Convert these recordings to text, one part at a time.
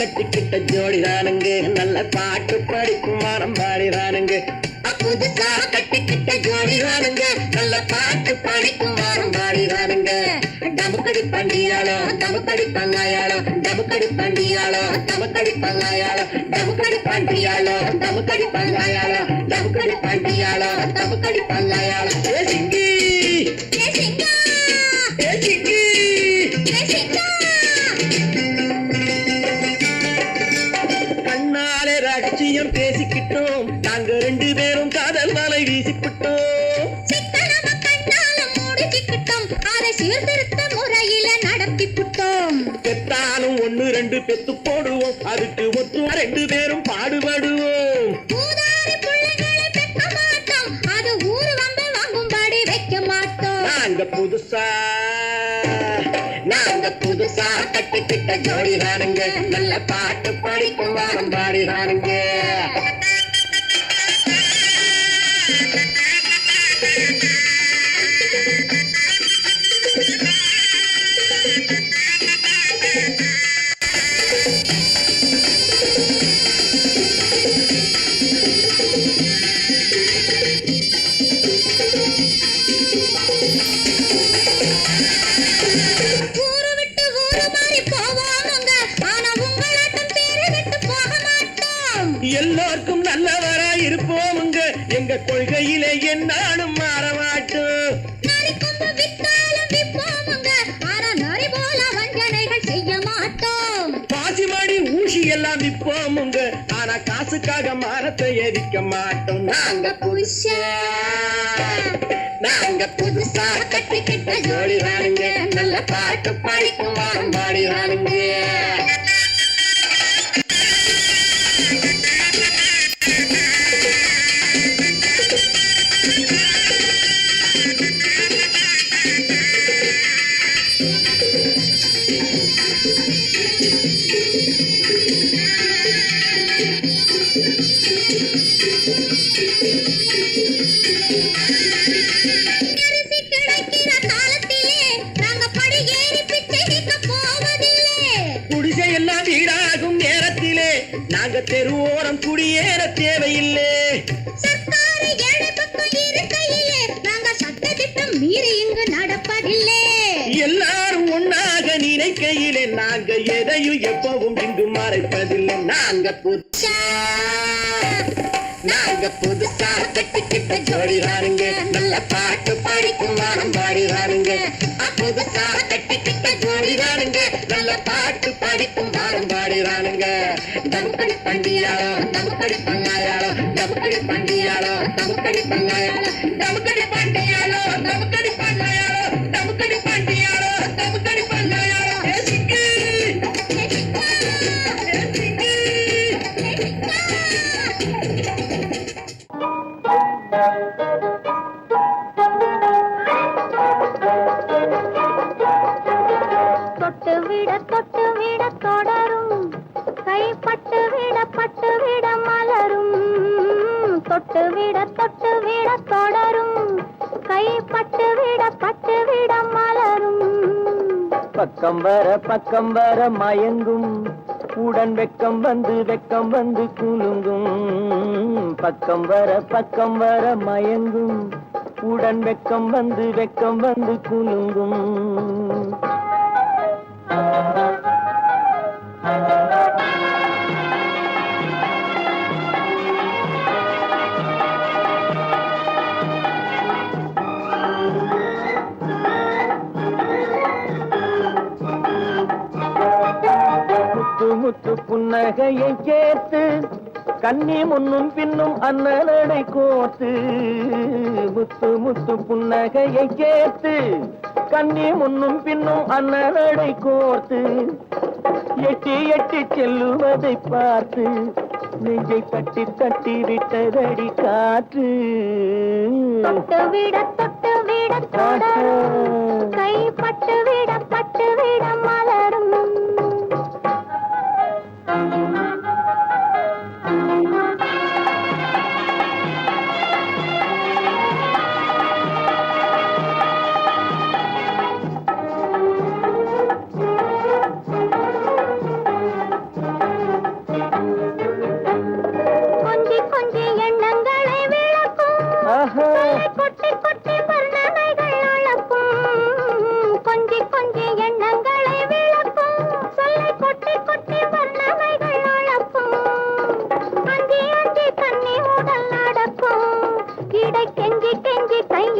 கட்டிக்கிட்ட ஜோடிதானுங்க நல்ல பாட்டு படிக்கும் மரம் பாடிதானுங்க புதுசா கட்டிக்கிட்ட ஜோடிதானுங்க நல்ல பாட்டு படிக்கும் மரம் பாடிதானுங்க டமுக்கடி பண்டியாளோ டமுக்கடி பங்காயாளோ டமுக்கடி பண்டியாளோ டமுக்கடி பங்காயாளோ டமுக்கடி பண்டியாளோ டமுக்கடி பங்காயாளோ டமுக்கடி பண்டியாளோ டமுக்கடி பங்காயாளோ சிங்கி சிங்கி கண்ணாலே ரகசியம் பேசிக்கிட்டோம் நாங்க 2 பேரும் காதல் வலை வீசிக்கிட்டோம் முறையில நடத்திவிட்டோம் பெத்தாலும் 1 2 பெத்து போடுவோம் அதுக்கு ஒத்து 2 பேரும் பாடுபடுவோம் அது ஊரு வந்து வாங்கும்படி வைக்க மாட்டோம் நாங்க புதுசா கட்டிக்கிட்ட ஜோடிதானுங்க நல்ல பாட்டு படிக்கும் வாரம் பாடிதானுங்க எல்லாருக்கும் நல்லவரா இருப்போமுங்க எங்க கொள்கையிலே என்னாலும் மாறமாட்டோம் பாசிமாடி ஊசி எல்லாம் விற்போமுங்க ஆனா காசுக்காக மானத்தை எரிக்க மாட்டோம் நாங்க புதுசா கட்டிக்கிட்ட ஜோடிதானுங்க நல்ல பாட்டு படிக்கும் வாரம் பாடிதானுங்க குடிசையெல்லாம் வீடாகும் நேரத்திலே நாங்க தெருவோரம் குடியேற தேவையில்லை எல்லாரும் ஒன்னாக நினைக்கையிலே நாங்க எதையும் எப்பவும் இங்கு மறைப்பதில்லை நாங்க புதுசா கட்டிக்கிட்ட ஜோடிதானுங்க நல்ல பாட்டு படிக்கும் வாரம் பாடிதானுங்க புதுசா கட்டிக்கிட்ட ஜோடிதானுங்க நல்ல பாட்டு படிக்கும் வாரம் பாடிதானுங்க டமுக்கடி பண்டியாளோ டமுக்கடி பங்காயாளோ டமுக்கடி பண்டியாளோ டமுக்கடி பங்காயாளோ டமுக்கடி பண்டியாளோ டமுக்கடி பங்காயாளோ டமுக்கடி பண்டியாளோ டமுக்கடி பங்காயாளோ தொட்டு விட தொடரும் கைப்பட்டு விட மலரும் தொட்டு விட தொடரும் கைப்பட்டு விட மலரும் பக்கம் வர மயங்கும் உடன் வெக்கம் வந்து குலுங்கும் பக்கம் வர மயங்கும் உடன் வெக்கம் வந்து குலுங்கும் முத்து புன்னகையை கேட்டு கண்ணி முன்னும் பின்னும் அண்ணலடை கோத்து முத்து புன்னகையை கேட்டு கண்ணி முன்னும் பின்னும் அண்ணலடை கோர்த்து எட்டி செல்லுவதை பார்த்து நெஞ்சை தட்டி விட்டதடி காற்று தொட்டு விட தொடரும் கைப்பட்டு விட மலரும்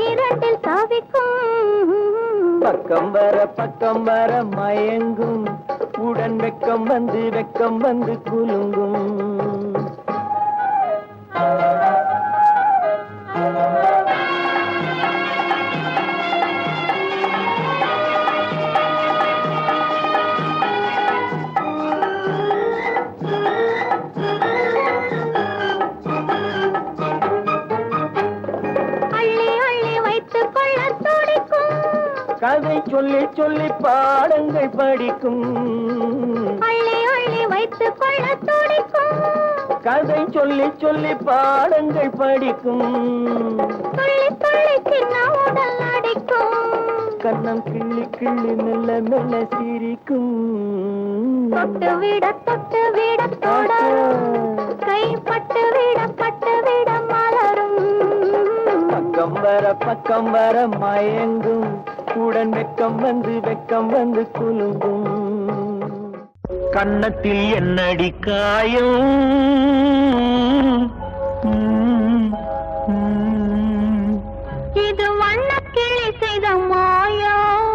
இரண்டில் தவிக்கும் பக்கம் வர மயங்கும் உடன் வெக்கம் வந்து குலுங்கும் கதை சொல்லி சொல்லி பாடங்கள் படிக்கும் அள்ளி அள்ளி வைத்துக் கொள்ள துடிக்கும் கதை சொல்லி சொல்லி பாடங்கள் படிக்கும் துள்ளி துள்ளி சின்ன உடல் அடிக்கும் கண்ணம் கிள்ளி கிள்ளி மெல்ல மெல்ல சிரிக்கும் தொட்டு விட தொடரும் கைப்பட்டு விட மலரும் பக்கம் வர மயங்கும் உடன் வெக்கம் வந்து குலுங்கும் கன்னத்தில் என்னடி காயம் இது வண்ணக்கிளி செய்த மாயம்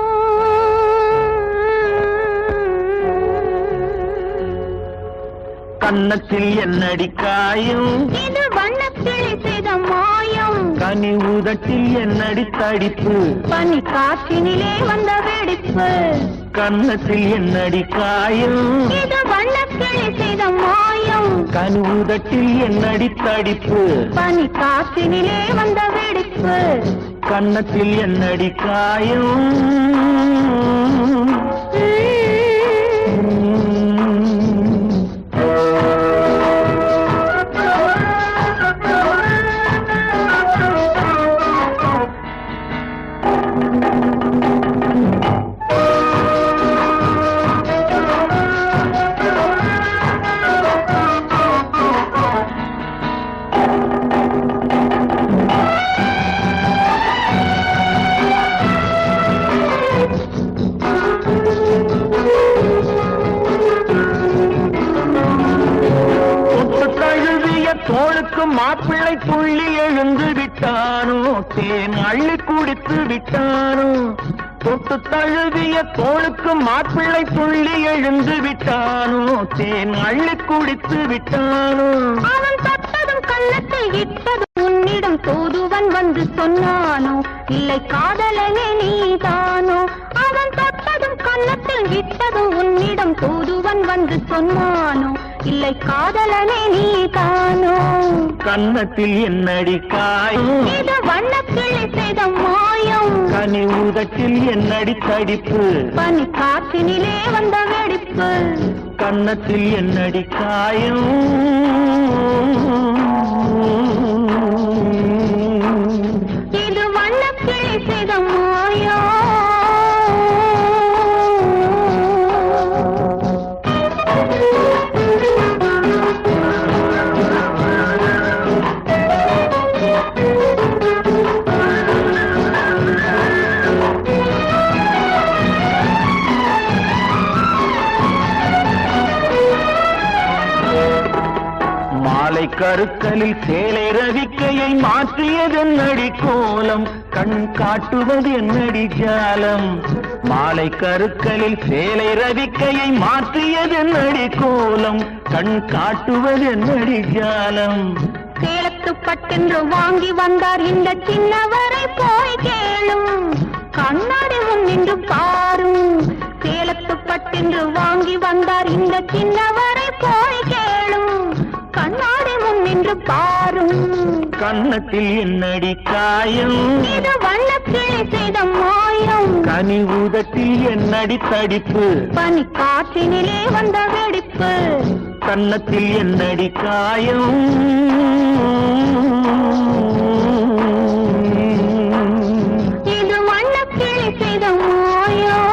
கன்னத்தில் என்னடி காயம் இது வண்ணக்கிளி செய்த மாயம் கனி உதட்டில் என்னடி தடிப்பு பனி காற்றினிலே வந்த வெடிப்பு கன்னத்தில் என்னடி காயம் இது வண்ணக்கிளி செய்த மாயம் கனி உதட்டில் என்னடி தடிப்பு பனி காற்றினிலே வந்த வெடிப்பு கன்னத்தில் என்னடி காயம் தோளுக்கு மாப்பிள்ளை துள்ளி எழுந்து விட்டானோ தேன் அள்ளி குடித்து விட்டானோ தொட்டு தழுவிய தோளுக்கு மாப்பிள்ளை துள்ளி எழுந்து விட்டானோ தேன் அள்ளி குடித்து விட்டானோ அவன் தொட்டதும் கன்னத்தில் இட்டதும் உன்னிடம் தூதுவன் வந்து சொன்னானோ இல்லை காதலனே நீதானோ அவன் தொட்டதும் கன்னத்தில் இட்டதும் உன்னிடம் தூதுவன் வந்து சொன்னானோ இல்லை காதலனே நீதானோ கன்னத்தில் என்னடி காயம் இது வண்ணக்கிளி செய்த மாயம் கனி உதட்டில் என்னடி தடிப்பு பனி காற்றினிலே வந்த வெடிப்பு கன்னத்தில் என்னடி காயம் இது வண்ணக்கிளி செய்த மாயம் கருக்கலில் சேலை ரவிக்கையை மாற்றியது என்னடி கோலம் கண் காட்டுவது என்னடி ஜாலம் மாலை கருக்கலில் சேலை ரவிக்கையை மாற்றியது என்னடி கோலம் கண் காட்டுவது என்னடி ஜாலம் சேலத்து பட்டென்று வாங்கி வந்தார் இந்த சின்னவரை போய் கேளும் கண்ணாடி முன்னின்று பாரும் சேலத்து பட்டென்று வாங்கி வந்தார் இந்த சின்னவரை போய் கேளும் கண்ணாடி முன்னின்று பாரும் கன்னத்தில் என்னடி காயம் இது வண்ணக்கிளி செய்த மாயம் கனி உதட்டில் என்னடி தடிப்பு பனி காற்றினிலே வந்த வெடிப்பு கன்னத்தில் என்னடி காயம் இது வண்ணக்கிளி செய்த மாயம்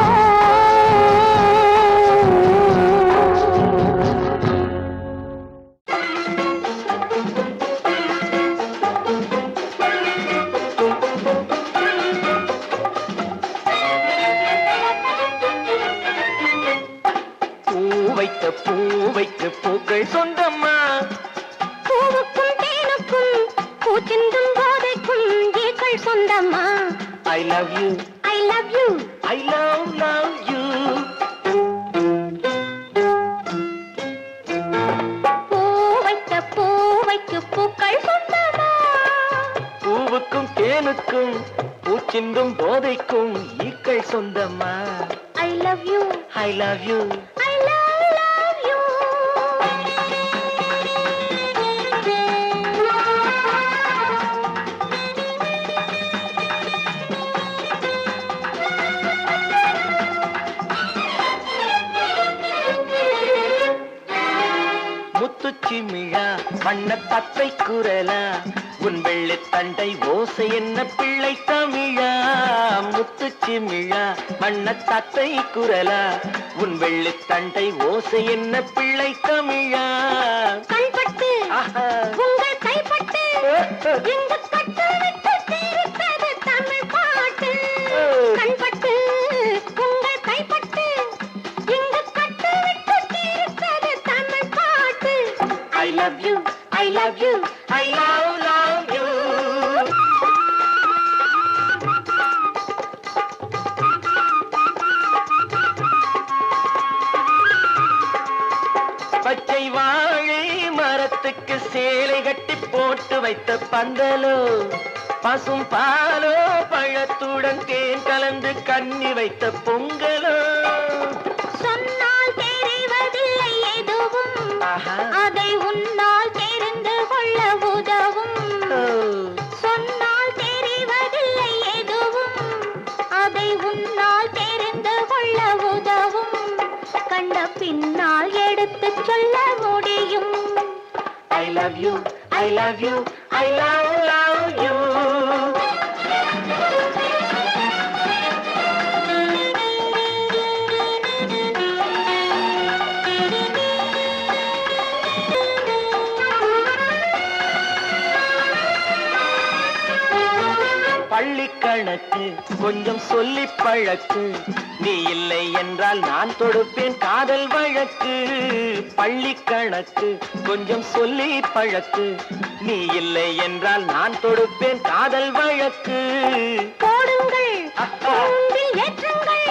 பூவைக்கு பூக்கள் சொந்தம்மா பூவுக்கும் தேனுக்கும் பூச்சிந்தும் போதைக்கும் ஈக்கள் சொந்தம் சொல்லம்மா I love you, I love you I love you. பூவைக்கு பூக்கள் சொந்தமா பூவுக்கும் தேனுக்கும் பூச்சிந்தும் போதைக்கும் ஈக்கள் சொந்தமா I love you I love you. I love you முத்துச்சிமிழா வண்ண தத்தை குரலா உன் வெள்ளி தண்டை ஓசை என்ன பிள்ளை தமிழா முத்துச்சிமிழா வண்ண தத்தை குரலா உன் வெள்ளி தண்டை ஓசை என்ன பிள்ளை தமிழா கண்பட்டு உங்கள் கைப்பட்டு எங்க கட்டு விட்டு தீர்த்தது தமிழ் பாட்டு கண்பட்டு உங்கள் கைப்பட்டு எங்க கட்டு விட்டு தீர்த்தது தமிழ் பாட்டு I love you, I love you, I love you. பச்சை வாழை மரத்துக்கு சேலை கட்டி போட்டு வைத்த பந்தலோ பசும் பாலோ பழத்துடன் தேன் கலந்து கண்ணி வைத்த பொங்கலோ சொன்னால் தெரிவதில்லை எதுவும் அதை உன்னால் தெரிந்து கொள்ள உதவும் சொன்னால் தெரிவதில்லை எதுவும் அதை உன்னால் தெரிந்து கொள்ள உதவும் கண்ட பின்னால் எடுத்து சொல்ல முடியும் I love you, I love you, I love you. பள்ளி கணக்கு கொஞ்சம் சொல்லி பழக்கு நீ இல்லை என்றால் நான் தொடுப்பேன் காதல் வழக்கு பள்ளி கணக்கு கொஞ்சம் சொல்லி பழக்கு நீ இல்லை என்றால் நான் தொடுப்பேன் காதல் வழக்கு போடுங்கள் கூண்டில் ஏற்றுங்கள்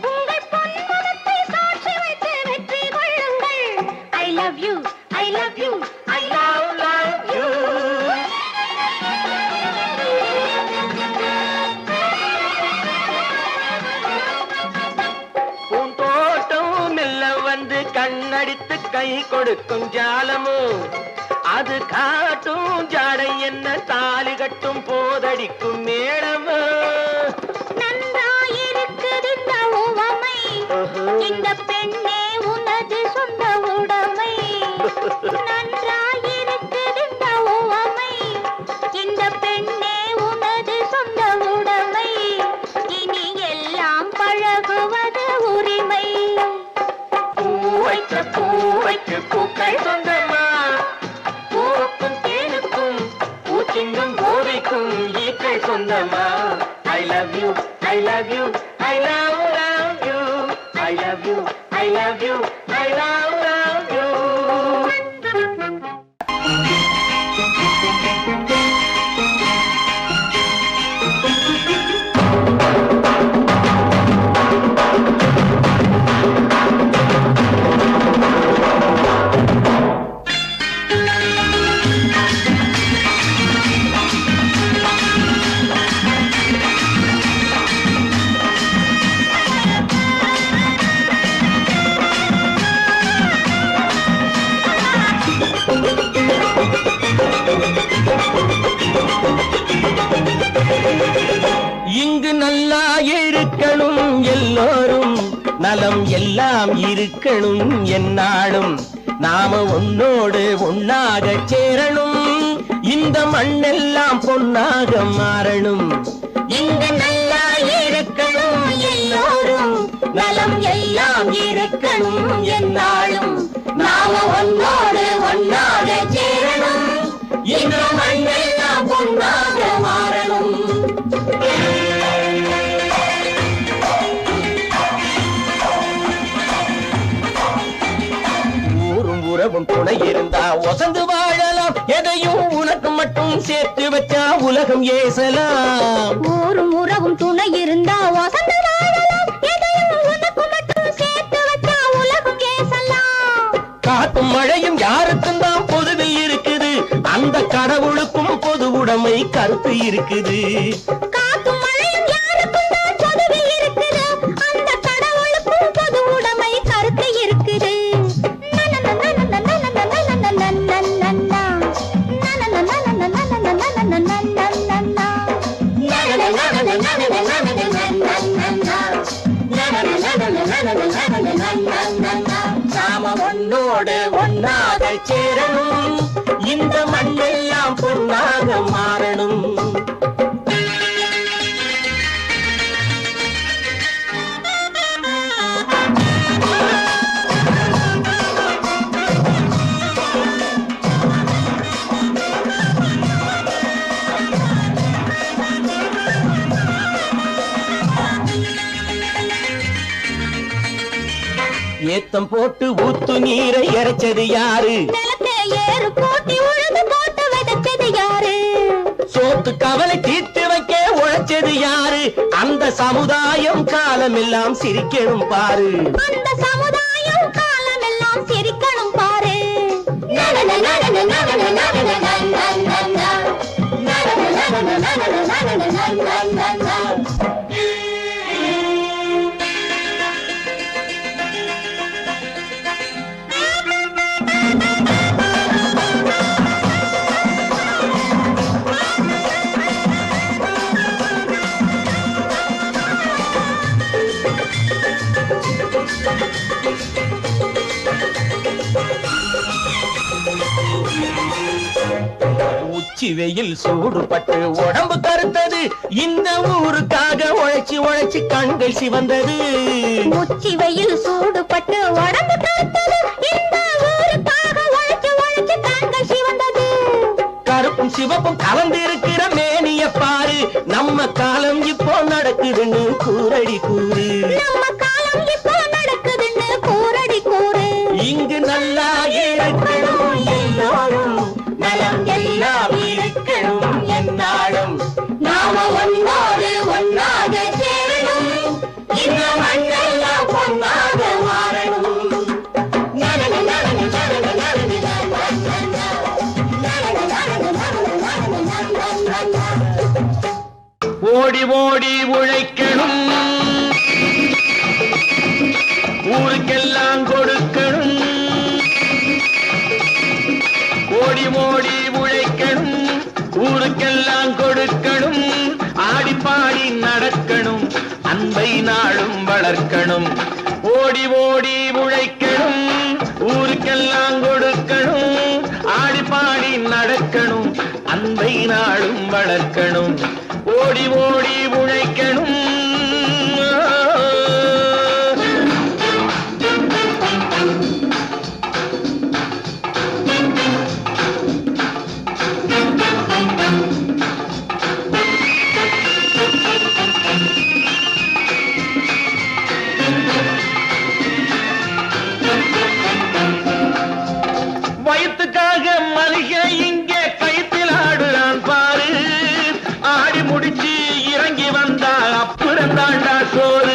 உங்கள் பொன்மனத்தை சாட்சி வைத்து வெற்றி கொள்ளுங்கள் I love you I love you I love you. பூந்தோட்டம் மெல்ல வந்து கண்ணடித்து கை கொடுக்கும் ஜாலமோ அது காட்டும் ஜாடை என்ன தாலி கட்டும் போதடிக்கும் மேளமோ நன்றாயிருக்குது இந்த உவமை இந்த பெண்ணே உனது சொந்த உடைமை நன்றாயிருக்குது இந்த உவமை இந்த பெண்ணே உனது சொந்த உடைமை இனி எல்லாம் பழகுவது உரிமை பூவைக்கு பூக்கள் சொந்தமா பூவுக்கும் தேனுக்கும் பூச்சிங்கும் போதைக்கும் ஈக்கள் சொந்தமா I love you, I love you, I love you, I love you, I love you, I love you. இங்கு நல்லா இருக்கணும் எல்லோரும் நலம் எல்லாம் இருக்கணும் என்னாலும் நாம உன்னோடு ஒன்னாக சேரணும் இந்த மண்ணெல்லாம் பொன்னாக மாறணும் இங்கு நல்லா இருக்கணும் எல்லோரும் நலம் எல்லாம் இருக்கணும் என்னாலும் நாம ஒன்னோடு ஒன்னாக சேரணும் இந்த மண்ணெல்லாம் பொன்னாக மாறணும் ஊரும் உறவும் துணை இருந்தா ஒசந்து வாழலாம் எதையும் உனக்கு மட்டும் சேர்த்து வச்சா உலகம் ஏசலாம். ஊரும் உறவும் துணை இருந்தா வசந்த வாழலாம். எதையும் உனக்கு மட்டும் சேர்த்து வச்சா உலகம் ஏசலாம். காத்தும் மழையும் யாருக்கும் தான் பொதுவில் இருக்குது. அந்த கடவுளுக்கும் பொது உடைமை கருத்து இருக்குது. காத்தும் மழையும் யாருக்கும் தான் பொதுவில் இருக்குது. அந்த கடவுளுக்கும் பொது உடைமை கருத்து இருக்குது. நாம ஒன்னோடு ஒன்னாக சேரணும். இந்த மண்ணெல்லாம் பொன்னாக மாறணும். ஏத்தம் போட்டு ஊத்து நீரை இறைச்சது யாரு? நிலத்தை ஏறு போட்டி உழுது போட்டு விதைச்சது யாரு? சோத்து கவலை தீர்த்து வைக்க உழைச்சது யாரு? அந்த சமுதாயம் காலமெல்லாம் சிரிக்கணும் பாரு. அந்த சமுதாயம் காலமெல்லாம் சிரிக்கணும் பாரு. உச்சி வெயில் சூடுபட்டு உடம்பு கருத்தது. இந்த ஊருக்காக உழைச்சி உழைச்சி கண்கள் சிவந்தது. உச்சி வெயில் சூடுபட்டு உடம்பு கருத்தது. இந்த ஊருக்காக உழைச்சு உழைச்சு கண்கள் சிவந்தது. கருப்பும் சிவப்பும் கலந்து இருக்கிற மேனிய பாரு. நம்ம காலம் இப்போ நடக்குதுன்னு கூரடி கூறு. நம்ம காலம் இப்போ நடக்குதுன்னு கூரடி கூறு. இங்கு நல்லா இருக்கணும் எல்லாரும். நலம் எல்லாம் இருக்கணும் என்னாலும். நாம ஒன்னோடு ஒன்னாக சேரணும். இந்த மண்ணெல்லாம் பொன்னாக மாறணும். ஓடி ஓடி உழைக்கணும். ஊருக்கெல்லாம் கொடுக்கணும். ஓடி ஓடி உழைக்கணும். ஊருக்கெல்லாம் கொடுக்கணும். ஆடி பாடி நடக்கணும். அன்பை நாளும் வளர்க்கணும். ஓடி ஓடி உழைக்கணும். ஊருக்கெல்லாம் கொடுக்கணும். ஆடி பாடி நடக்கணும். அன்பை நாளும் வளர்க்கணும். ஓடி ஓடி உழைக்கணும். வயிற்றுக்காக மளிகை இங்கே கைத்தில் ஆடுறான் பாரு. ஆடி முடிச்சு இறங்கி வந்தா அப்புறம் தாண்டா சோறு.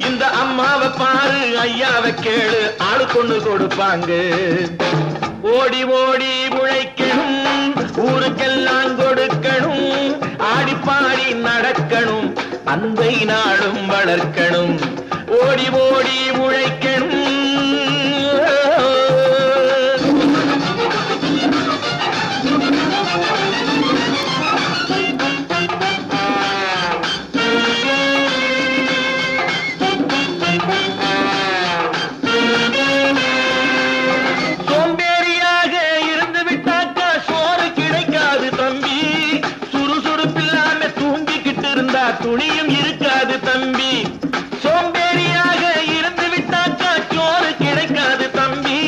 இந்த அம்மாவை பாரு, ஐயாவை கேளு, ஆளு கொண்டு கொடுப்பாங்க. ஓடி ஓடி உழைக்கணும், ஊருக்கெல்லாம் கொடுக்கணும், ஆடி பாடி நடக்கணும், அன்பை நாளும் வளர்க்கணும். ஓடி ஓடி உழைக்கணும். துணியும் இருக்காது தம்பி. சோம்பேறியாக இருந்து விட்டாக்கா சோறு கிடைக்காது தம்பி.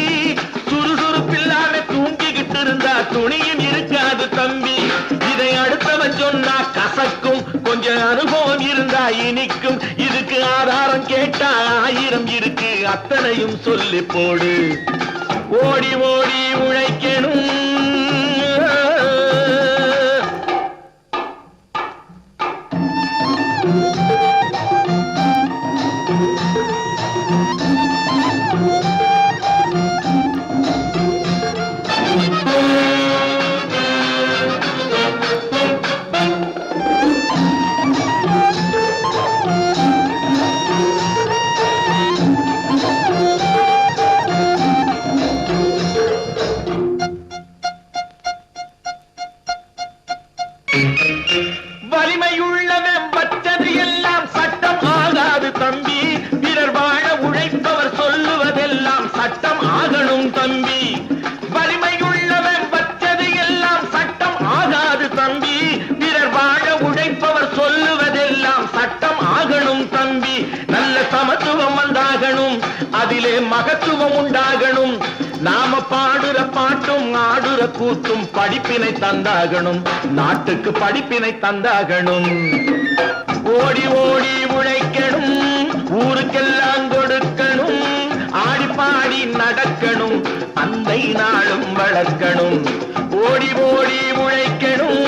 சுறுசுறுப்பில்லாம தூங்கிக்கிட்டு இருந்தா துணியும் இருக்காது தம்பி. இதை அடுத்தவன் சொன்னா கசக்கும், கொஞ்சம் அனுபவம் இருந்தா இனிக்கும். இதுக்கு ஆதாரம் கேட்டா 1000 இருக்கு, அத்தனையும் சொல்லி போடு. ஓடி ஓடி உழைக்கணும், வலிமையுள்ளவன் வச்சது எல்லாம் சட்டம் ஆகாது தம்பி. பிறர் வாழ உழைப்பவர் சொல்லுவதெல்லாம் சட்டம் ஆகணும் தம்பி. வலிமையுள்ளவன் வச்சது எல்லாம் சட்டம் ஆகாது தம்பி. பிறர் வாழ உழைப்பவர் சொல்லுவதெல்லாம் சட்டம் ஆகணும் தம்பி. நல்ல சமத்துவம் வந்தாகணும், அதிலே மகத்துவம் உண்டாகணும். நாம பாடுற பாட்டும் ஆடுற கூத்தும் படிப்பினை தந்தாகணும், நாட்டுக்கு படிப்பினை தந்தாகணும். ஓடி ஓடி உழைக்கணும், ஊருக்கெல்லாம் கொடுக்கணும். ஆடி பாடி நடக்கணும், அன்னை நாளும் வளர்க்கணும். ஓடி ஓடி உழைக்கணும்.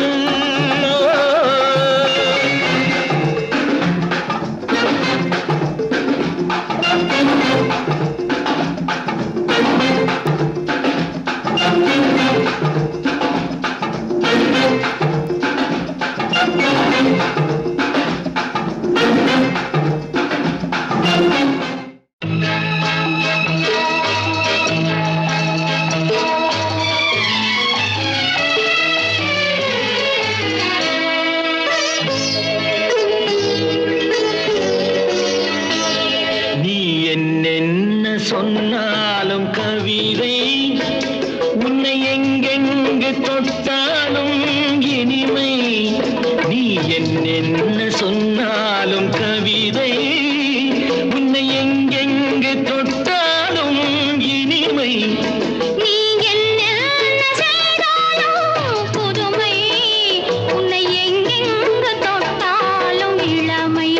சொன்னாலும் கவிதை உன்னை எங்கெங்கு தொட்டாலும் இனிமை. நீ என்ன சொன்னாலும் கவிதை உன்னை எங்கெங்கு தொட்டாலும் இனிமை. நீ என்ன செய்தாலும் புதுமை, உன்னை எங்கெங்கு தொட்டாலும் இளமை.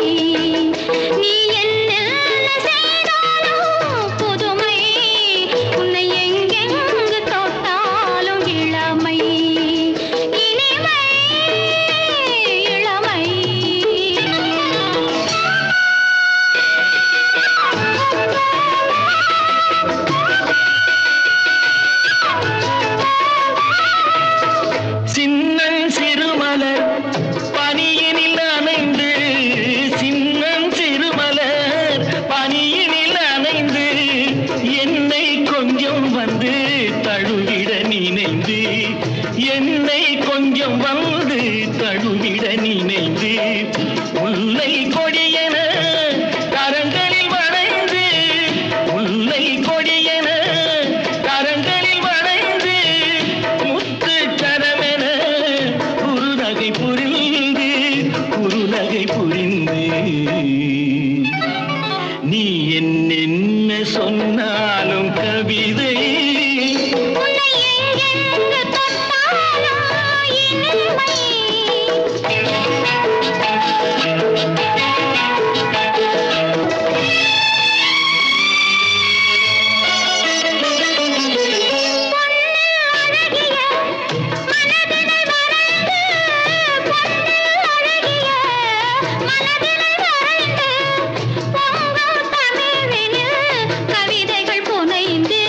நீ என்ன செய்தாலும் புதுமை, உன்னை எங்கெங்கு தொட்டாலும் இளமை. இனிமை இளமை. சின்னன் சிறுமலர் பனியினில் நனைந்து, சின்னன் சிறுமலர் பனியினில் நனைந்து, என்னை கொஞ்சம் வந்து தழுவிட நினைந்து, என்னை கொஞ்சம் வந்து தழுவிட நினைந்து, முல்லை கொடியென கரங்களில் வளைந்து, முல்லை கொடியென கரங்களில் வளைந்து, முத்து கரமென குறுநகை புரிந்து, குறுநகை புரிந்து. நீ என்ன சொன்னாலும் கவிதை உன்னை எங்கெங்கு தொட்டாலும் இனிமை. கவிதைகள் புனைந்து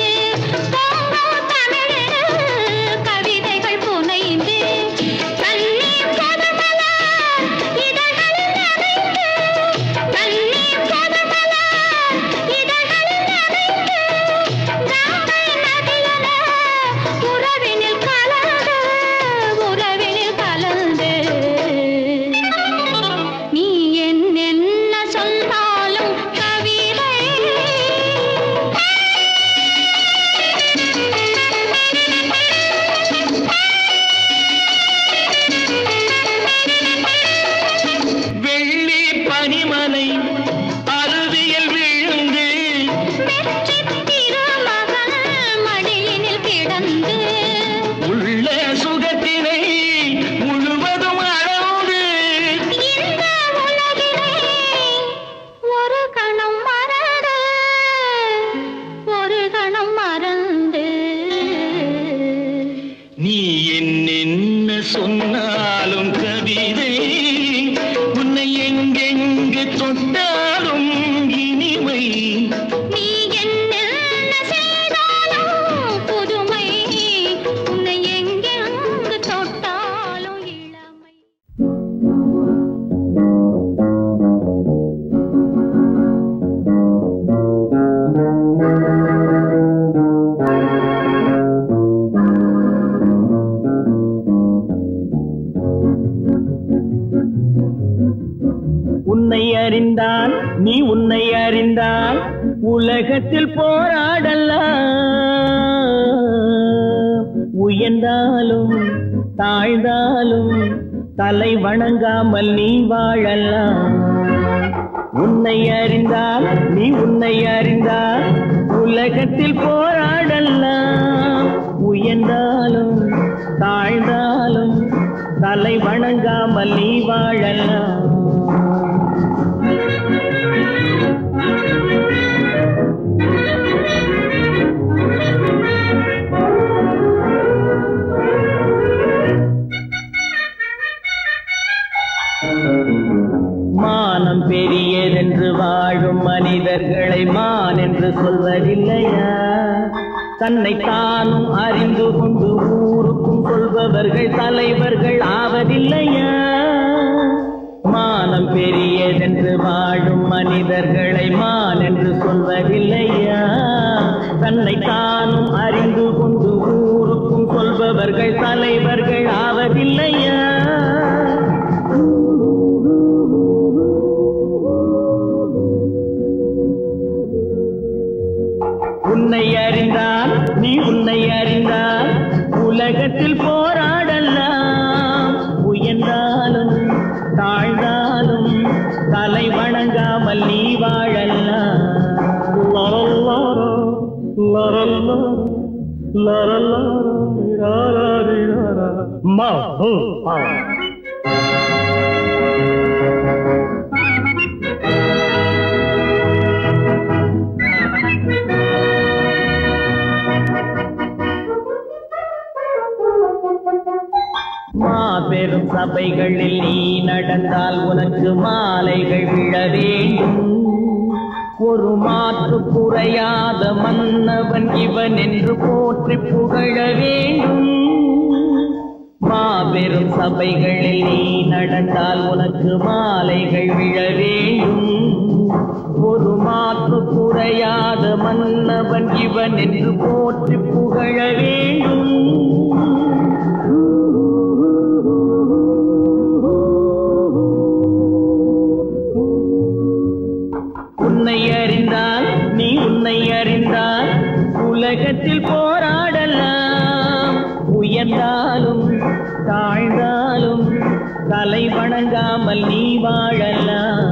நீ என்ன செய்தாலும் புதுமை உன்னை எங்கெங்கு தொட்டாலும் இளமை. உன்னை அறிந்தால் நீ உன்னை அறிந்தால் உலகத்தில் போராடலாம். உயர்ந்தாலும் தாழ்ந்தாலும் தலை வணங்காமல் நீ வாழலாம். உன்னை அறிந்தால் நீ உன்னை அறிந்தால் உலகத்தில் போராடலாம். உயர்ந்தாலும் தாழ்ந்தாலும் தலை வணங்காமல் நீ வாழலாம். மானம் பெரியதென்று வாழும் மனிதர்களை மான் என்று சொல்வதில்லையா? தன்னை தானும் அறிந்து கொண்டு ஊருக்கும் சொல்பவர்கள் தலைவர்கள் ஆவதில்லையா? மானம் பெரியதென்று வாழும் மனிதர்களை மான் என்று சொல்வதில்லையா? தன்னை தானும் அறிந்து கொண்டு ஊருக்கும் சொல்பவர்கள் தலைவர்கள் ஆவதில்லையா? உன்னை அறிந்தால் நீ உன்னை அறிந்தால் உலகத்தில் போராடலாம். உயர்ந்தாலும் தாழ்ந்தாலும் தலை வணங்காமல் நீ வாழலாம். மாபெரும் சபைகளில் நீ நடந்தால் உனக்கு மாலைகள் விழ வேண்டும். ஒரு மாற்று குறையாத மன்னவன் இவன் என்று போற்றி புகழ வேண்டும். மாபெரும் சபைகளில் நீ நடந்தால் உனக்கு மாலைகள் விழ வேண்டும். ஒரு மாற்று குறையாத மன்னவன் இவன் என்று போற்றி புகழ வேண்டும். உன்னை அறிந்தால் நீ உன்னை அறிந்தால் உலகத்தில் போராடலாம். உயர்ந்தாலும் தாழ்ந்தாலும் தலை வணங்காமல் நீ வாழலாம்.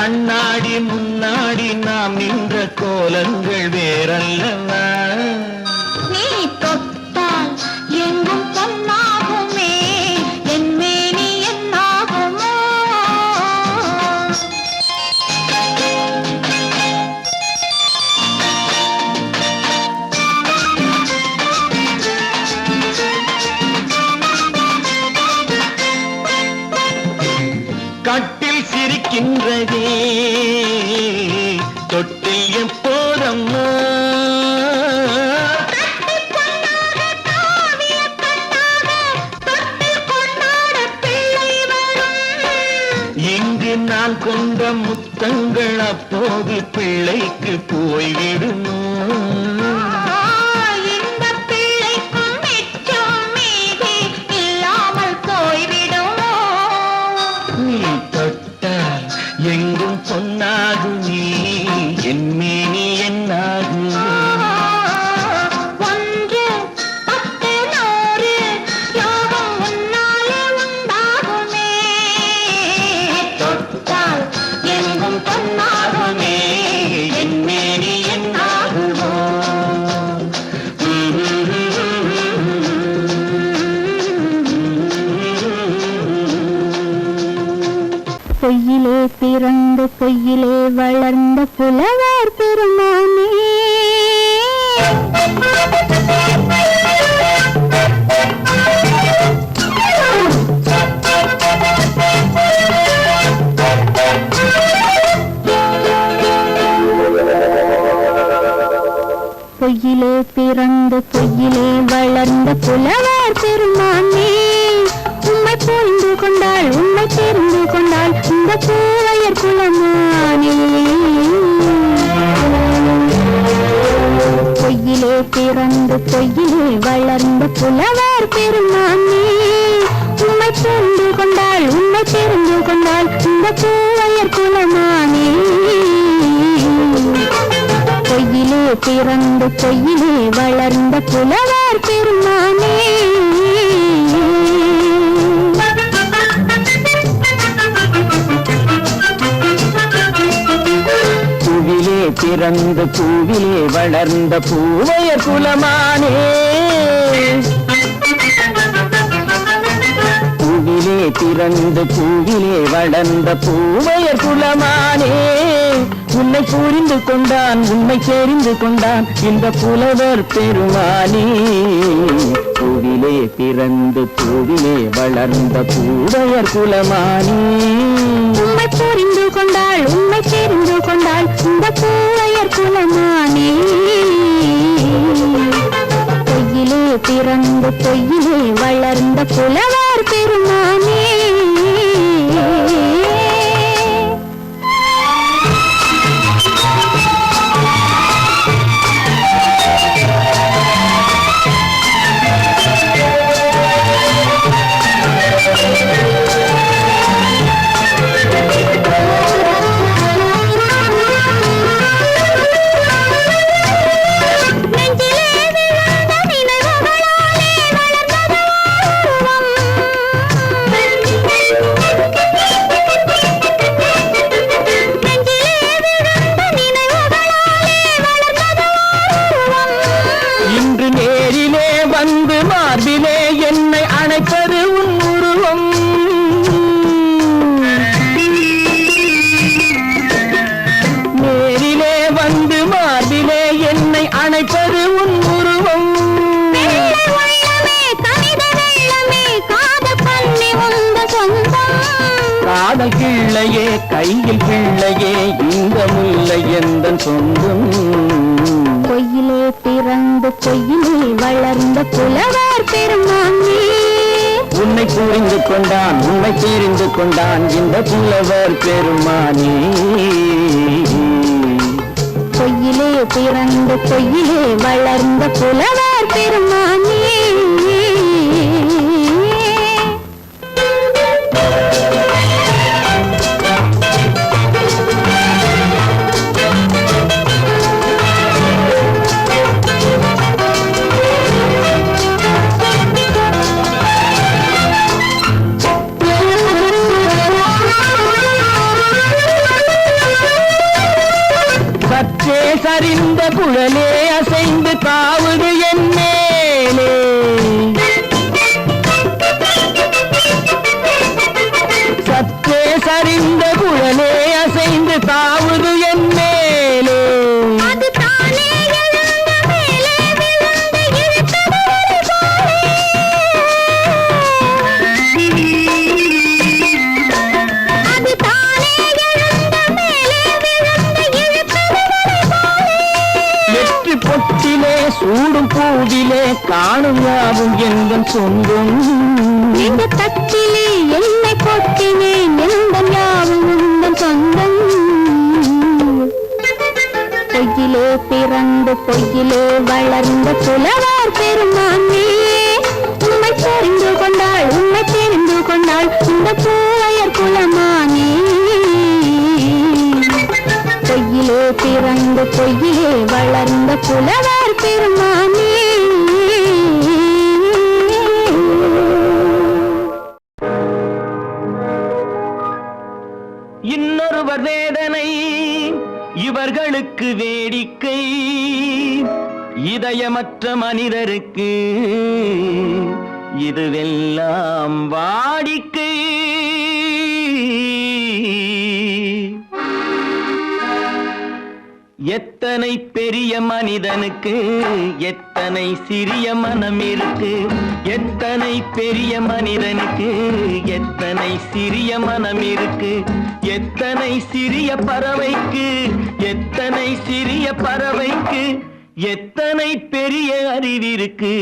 கண்ணாடி முன்னாடி நாம் நின்ற கோலங்கள் வேறல்லவா நீ தொட்டால் எங்கும் பொன்னாகுமே என் மேனி என்னாகுமோ கட்டில் சிரிக்கின்றதே தொட்டில் எப்போதம்மா இங்கு நான் கொண்ட முத்தங்கள் அப்போது பிள்ளைக்கு போய்விடுமோ எங்கும் பொன்னாகு நீ என் மேனி என்னாகு ஒன்று பத்து நூறு யோகம் உன்னாலே உண்டாகுமே தொட்டால் எங்கும் பொன்னாகுமே என் மேனி என்னாகுமோ பொய்யிலே பிறந்து பொய்யிலே வளர்ந்த புலவர் பெருமானே பொய்யிலே பிறந்து பொய்யிலே வளர்ந்த புலவர் பெருமானே உம்மை புரிந்து கொண்டாள் உம்மை தெரிந்து கொண்டாள் இந்த பூவையர் குலமானே பொய்யிலே பிறந்து பொய்யிலே வளர்ந்த புலவர் பெருமானே உம்மை புரிந்து கொண்டாள் உம்மை தெரிந்து கொண்டாள் இந்த பூவையர் குலமானே பொய்யிலே பிறந்து பொய்யிலே வளர்ந்த புலவர் பெருமானே பூவிலே பிறந்த பூவிலே வளர்ந்த பூவையர் குலமானே பூவிலே பிறந்த பூவிலே வளர்ந்த பூவையர் குலமானே உன்னை புரிந்து கொண்டான் உன்னை தெரிந்து கொண்டான் இந்த புலவர் பெருமானே பூவிலே பிறந்து பூவிலே வளர்ந்த பூவையர் குலமானே உம்மை புரிந்து கொண்டாள் உம்மை தெரிந்து கொண்டாள் இந்த பூவையர் குலமானே பொய்யிலே பிறந்து பொய்யிலே வளர்ந்த புலவர் பெருமானே மார்பிலே என்னை அணைப்பது உன் உருவம் நேரிலே வந்து மார்பிலே என்னை அணைப்பது உன் உருவம் காதல் கிள்ளையே கையில் பிள்ளையே இந்த முல்லை எந்த சொந்தம் பொய்யிலே பிறந்து பொய்யிலே வளர்ந்த புலவர் பெருமானே உன்னை புரிந்து கொண்டான் உன்னை தெரிந்து கொண்டான் இந்த புலவர் பெருமானே பொய்யிலே பிறந்து பொய்யிலே வளர்ந்த புலவர் பெருமானே குழலே அசைந்து தாவுது என் மேலே. சற்றே சரிந்த குழலே அசைந்து தாவுது என் மேலே. அது தானே எழுந்த மேலே விழுந்து இழுத்தது ஒரு போலே. அது தானே எழுந்த மேலே விழுந்து இழுத்தது ஒரு போலே. வெற்றி பொட்டிலே சூடும் பூவிலே காணும் யாவும் எங்கள் சொந்தம். இந்த தட்டிலே என்னை கொட்டினேன் எந்தன் யாவும் உந்தன் சொந்தம். பொய்யிலே பிறந்து பொய்யிலே வளர்ந்த புலவர் பெருமானே, உண்மை தெரிந்து கொண்டாள் உண்மை தெரிந்து கொண்டாள் இந்த பூவையர் குலமானே. பொய்யிலே பிறந்து பொய்யிலே வளர்ந்த புலவர் பெருமானே. இன்னொருவர் வேதனை இவர்களுக்கு வேடிக்கை, இதயமற்ற மனிதருக்கு இதுவெல்லாம் வாடிக்கை. எத்தனை பெரிய மனிதனுக்கு எத்தனை சிறிய மனம் இருக்கு. எத்தனை பெரிய மனிதனுக்கு எத்தனை சிறிய மனம் இருக்கு. எத்தனை சிறிய பறவைக்கு எத்தனை சிறிய பறவைக்கு எத்தனை பெரிய அறிவிருக்கு.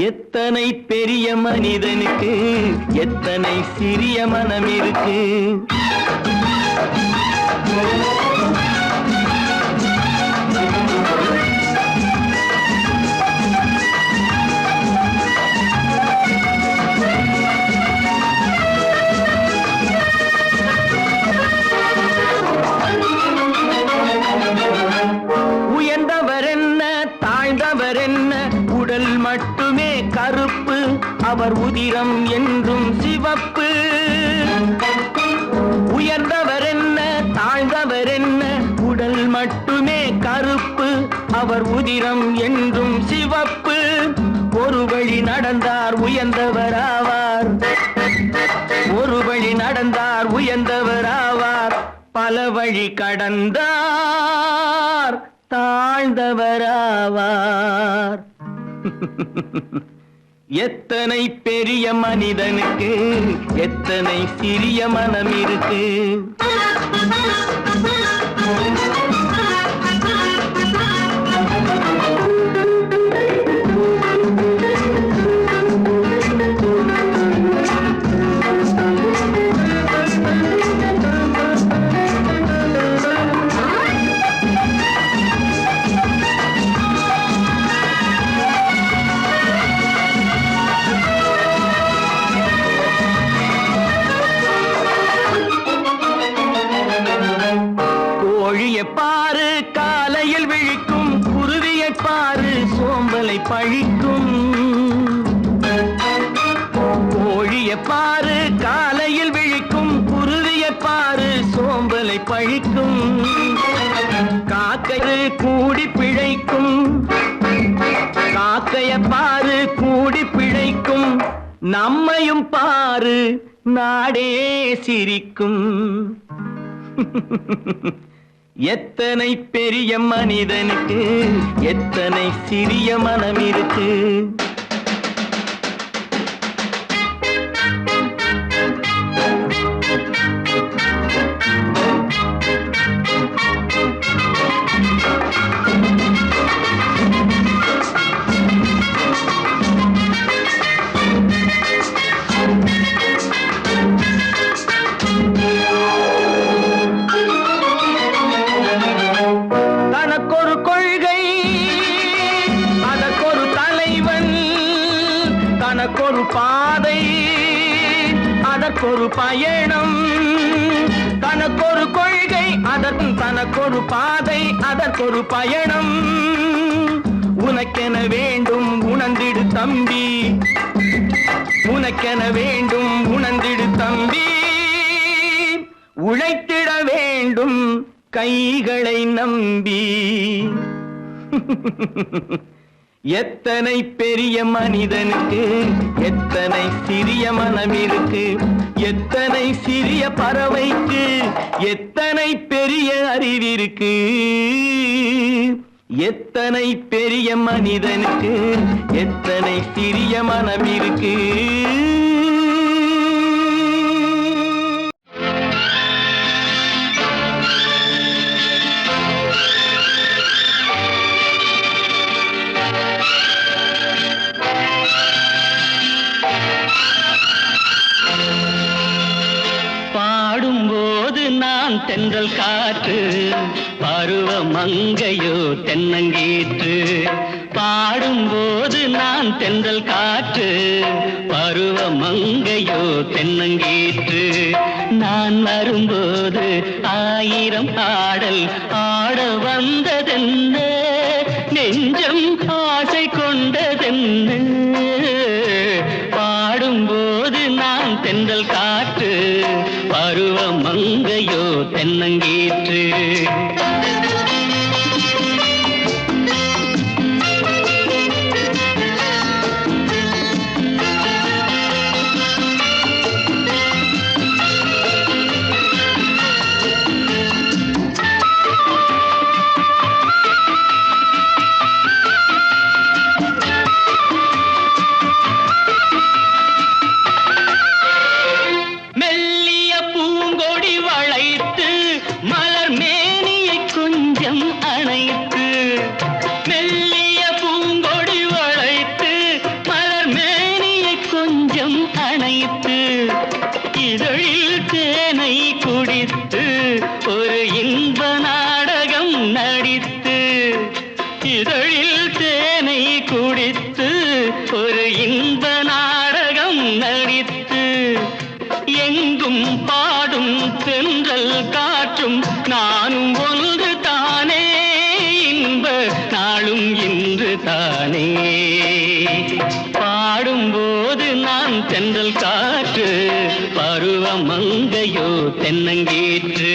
எத்தனை பெரிய மனிதனுக்கு எத்தனை சிறிய மனம் இருக்கு. உயர்ந்தவர் என்ன தாழ்ந்தவர் என்ன, உடல் மட்டுமே கருப்பு, அவர் உதிரம் என்றும் சிவப்பு. உயர்ந்தவர் என்ன தாழ்ந்தவர் என்ன, உடல் மட்டுமே கருப்பு, அவர் உதிரம் என்றும் சிவப்பு. ஒரு வழி நடந்தார் உயர்ந்தவர் ஆவார், ஒரு வழி நடந்தார் உயர்ந்தவர் ஆவார். பல வழி கடந்தார் தாழ்ந்தவராவார். எத்தனை பெரிய மனிதனுக்கு எத்தனை சிறிய மனம் இருக்கு. பாரு காலையில் விழிக்கும், குருவியை பாரு சோம்பலை பழிக்கும். கோழியை பாரு காலையில் விழிக்கும், குருவியை பாரு சோம்பலை பழிக்கும். காக்கை கூடி பிழைக்கும், காக்கைய பாரு கூடி பிழைக்கும். நம்மையும் பாரு நாடே சிரிக்கும். எத்தனை பெரிய மனிதனுக்கு எத்தனை சிறிய மனம் இருக்கு. தனக்கொரு பாதை அதற்கொரு பயணம், தனக்கொரு கொள்கை அதற்கு தனக்கொரு பாதை அதற்கொரு பயணம். உனக்கென வேண்டும் உணர்ந்திடு தம்பி, உனக்கென வேண்டும் உணர்ந்திடு தம்பி. உழைத்திட வேண்டும் கைகளை நம்பி. எத்தனை பெரிய மனிதனுக்கு எத்தனை சிறிய மனம் இருக்கு, எத்தனை சிறிய பறவைக்கு எத்தனை பெரிய அறிவிருக்கு. எத்தனை பெரிய மனிதனுக்கு எத்தனை சிறிய மனம் இருக்கு. பாடும்போது நான் தென்றல் காற்று, பருவ மங்கையோ தென்னங்கீற்று. பாடும்போது நான் தென்றல் காற்று, பருவ மங்கையோ தென்னங்கீற்று. நான் வரும்போது ஆயிரம் ஆடல் ஆட வந்ததென்ன, நெஞ்சம் ஆசை கொண்டதென்ன. பாடும்போது நான் தென்றல் காற்று, பருவ மங்கையோ தென்னங்கீற்று. இதழில் தேனை குடித்து ஒரு இன்ப நாடகம் நடித்து, இதழில் தேனை குடித்து ஒரு இன்ப நாடகம் நடித்து, எங்கும் பாடும் தென்றல் காற்றும் நானும் ஒன்று தானே, இன்ப நாளும் இன்று தானே. பாடும்போது நான் தென்றல் காற்று, பருவ மங்கையோ தென்னங்கீற்று.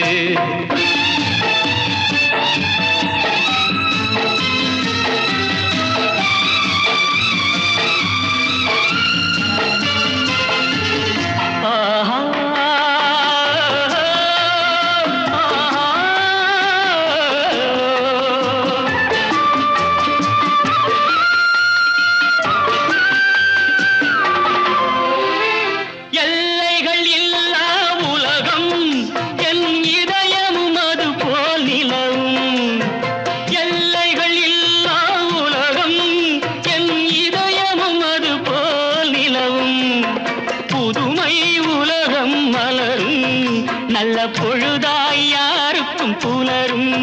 நல்ல பொழுதாய் யாருக்கும் புலரும்,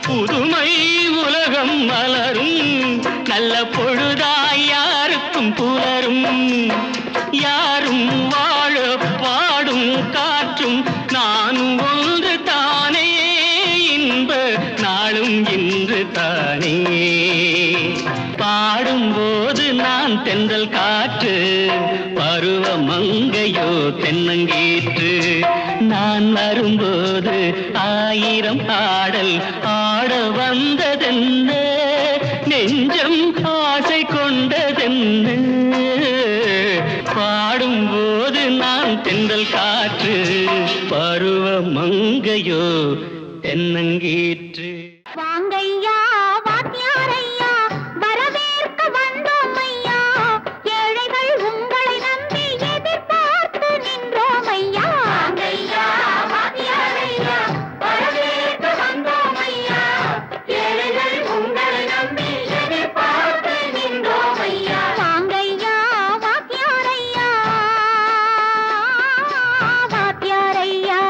புதுமை உலகம் மலரும். நல்ல பொழுதாய் யாருக்கும் புலரும். யாரும் வாழ பாடும் காற்றும் நானும் ஒன்று தானே, இன்ப நாளும் இன்று தானே. பாடும்போது நான் தென்றல் காற்று, பருவ மங்கையோ தென்னங்கீற்று. நான் வரும்போது ஆயிரம் ஆடல் ஆட வந்ததென்ன, நெஞ்சம் ஆசை கொண்டதென்ன. பாடும்போது நான் தென்றல் காற்று, பருவ மங்கையோ தென்னங்கீற்று. வாங்கையா வாத்தியாரையா, வரவேற்க வந்தோம் ஐயா. ஏழைகள் உங்களை நம்பி எதிர்பார்த்து நின்றோம் ஐயா. வாங்கையா வாத்தியாரையா, வரவேற்க வந்தோம் ஐயா. ஏழைகள் உங்களை நம்பி எதிர்பார்த்து நின்றோம் ஐயா. வாங்கையா வாத்தியாரையா, வாத்தியாரையா.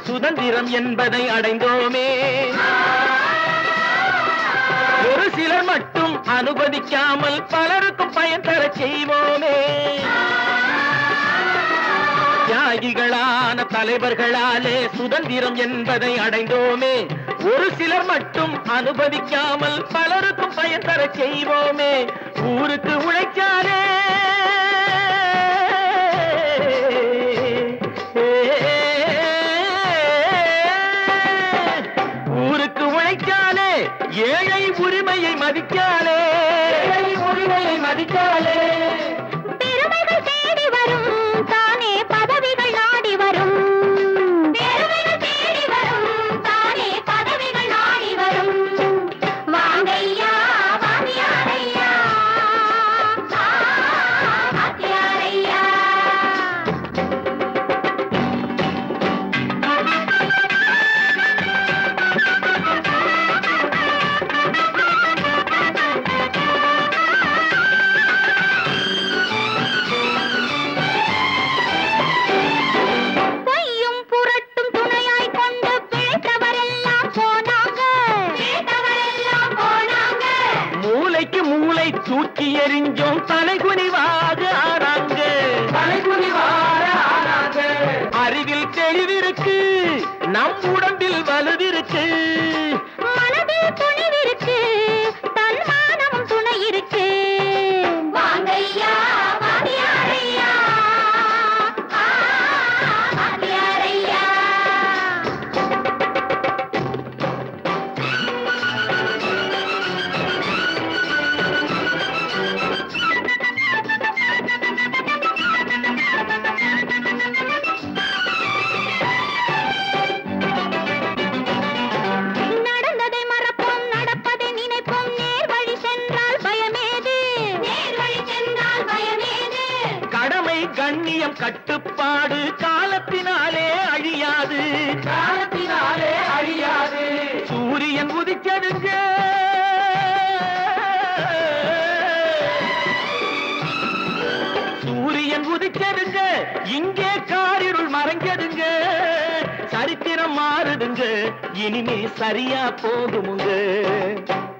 சுதந்திரம் என்பதை அடைந்தோமே. ஒரு சிலர் மட்டும் அனுமதிக்காமல் பலருக்கும் பயன் தர செய்வோமே. தியாகிகளான தலைவர்களாலே சுதந்திரம் என்பதை அடைந்தோமே. ஒரு சிலர் மட்டும் அனுமதிக்காமல் பலருக்கும் பயன் தர செய்வோமே. ஊருக்கு உழைச்சாலே ஊருக்கு உழைச்சாலே ஏழை உரிமையை மதிக்காலே உரிமையை மதிக்காலே பெருமைகள் தேடி வரும் தானே பதவிகள் நாடி வரும். பெருமைகள் தேடி வரும் தானே பதவிகள் நாடி வரும். வாங்கையா வாங்கியாரையா வாங்கியாரையா. பொய்யும் புரட்டும் துணையாய் கொண்டு பிழைத்தவரெல்லாம் போனாங்க. பிழைத்தவரெல்லாம் போனாங்க. மூளைக்கு மூளை தூக்கி எறிஞ்சோம் தலைகுனிவாக ஆறாங்க. தலைகுனிவாக ஆறாங்க. அறிவில் தெளிவிருக்கு, நம் உடம்பில் வலுவிருக்கு, மனதில் துணிவிருக்கு, தன்மானமும் துணை இருக்கு. வாங்கையா வாங்கியாரையா வாங்கியாரையா. நடந்ததை மறப்போம், நடப்பதை நினைப்போம். நேர் வழி சென்றால் பயமேது? நேர் வழி சென்றால் பயமேது? கடமை கண்ணியம் கட்டுப்பாடு காலத்தினாலே அழியாது. காலத்தினாலே அழியாது. சூரியன் உதிச்சதுங்க, சூரியன் உதிச்சதுங்க, இங்கே காரிருள் மறைஞ்சதுங்க. சரித்திரம் மாறுதுங்க, இனிமே சரியா போகுமுங்க.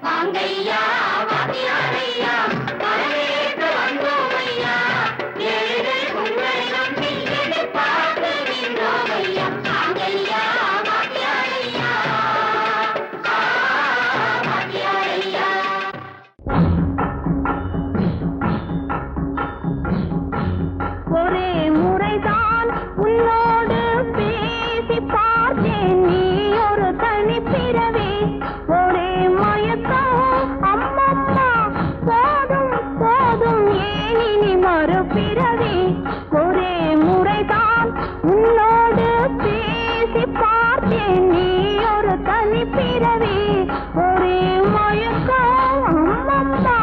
வாங்கையா வாங்கியாரையா வரவேற்க வந்தோமையா. ஏழை உங்களை நம்பி எதிர்பார்த்து நின்றோமையா. வாங்கையா வாங்கியாரையா வாங்கியாரையா. ஒரே முறைதான் உன்னோடு பேசி பார்த்தேன், நீ ஒரு தனிப்பிறவி. ஒரே மயக்கம் அம்மம்மா, போதும் போதும் ஏன் இனி மறுபிறவி. ஒரே முறைதான் உன்னோடு பேசி பார்த்தேன், நீ ஒரு தனிப்பிறவி. ஒரே மயக்கம் அம்மம்மா,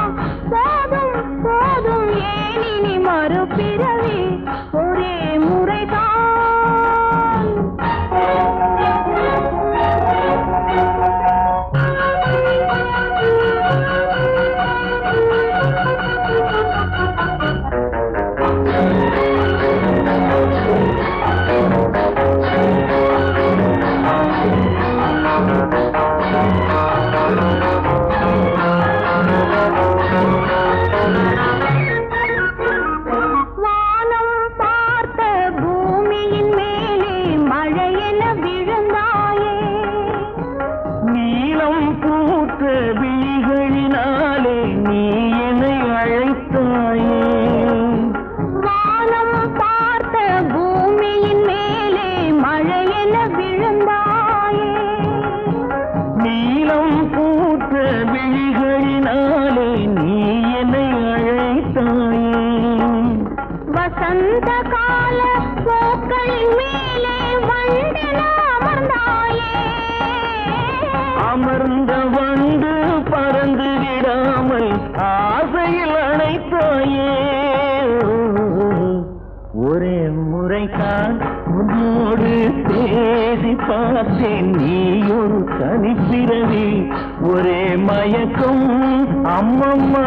போதும் போதும் ஏன் இனி மறுபிறவி. ஒரே முறைதான். வானம் பார்த்த பூமியின் மேலே மழையென விழுந்தாயே. நீளம் பூத்த விழிகளினாலே நீ என்னை அழைத்தாயே. வானம் பார்த்த பூமியின் மேலே மழையென விழுந்தாயே. நீளம் பூத்த விழிகளினாலே நீ என்னை அழைத்தாயே. வசந்த கால பூக்களின் மேலே வண்டென அமர்ந்தாயே. அமர்ந்த வண்டு பறந்து விடாமல் ஆசையில் அணைத்தாயே. ஒரே முறைதான் உன்னோடு பேசி பார்த்தேன், நீ ஒரு தனிப்பிறவி. ஒரே மயக்கம் அம்மம்மா,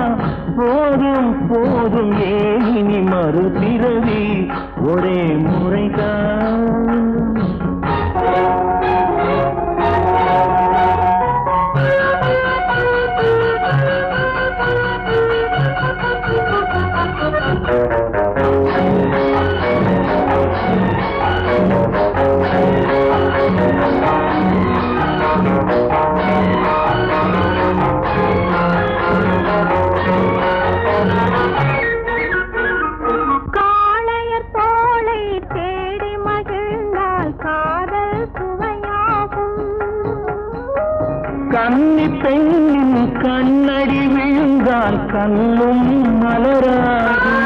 போதும் போதும் ஏன் இனி மறுபிறவி. ஒரே முறைதான். கன்னி பெண்ணின் கண்ணடி விழுந்தால் கண்ணும் மலராகும்.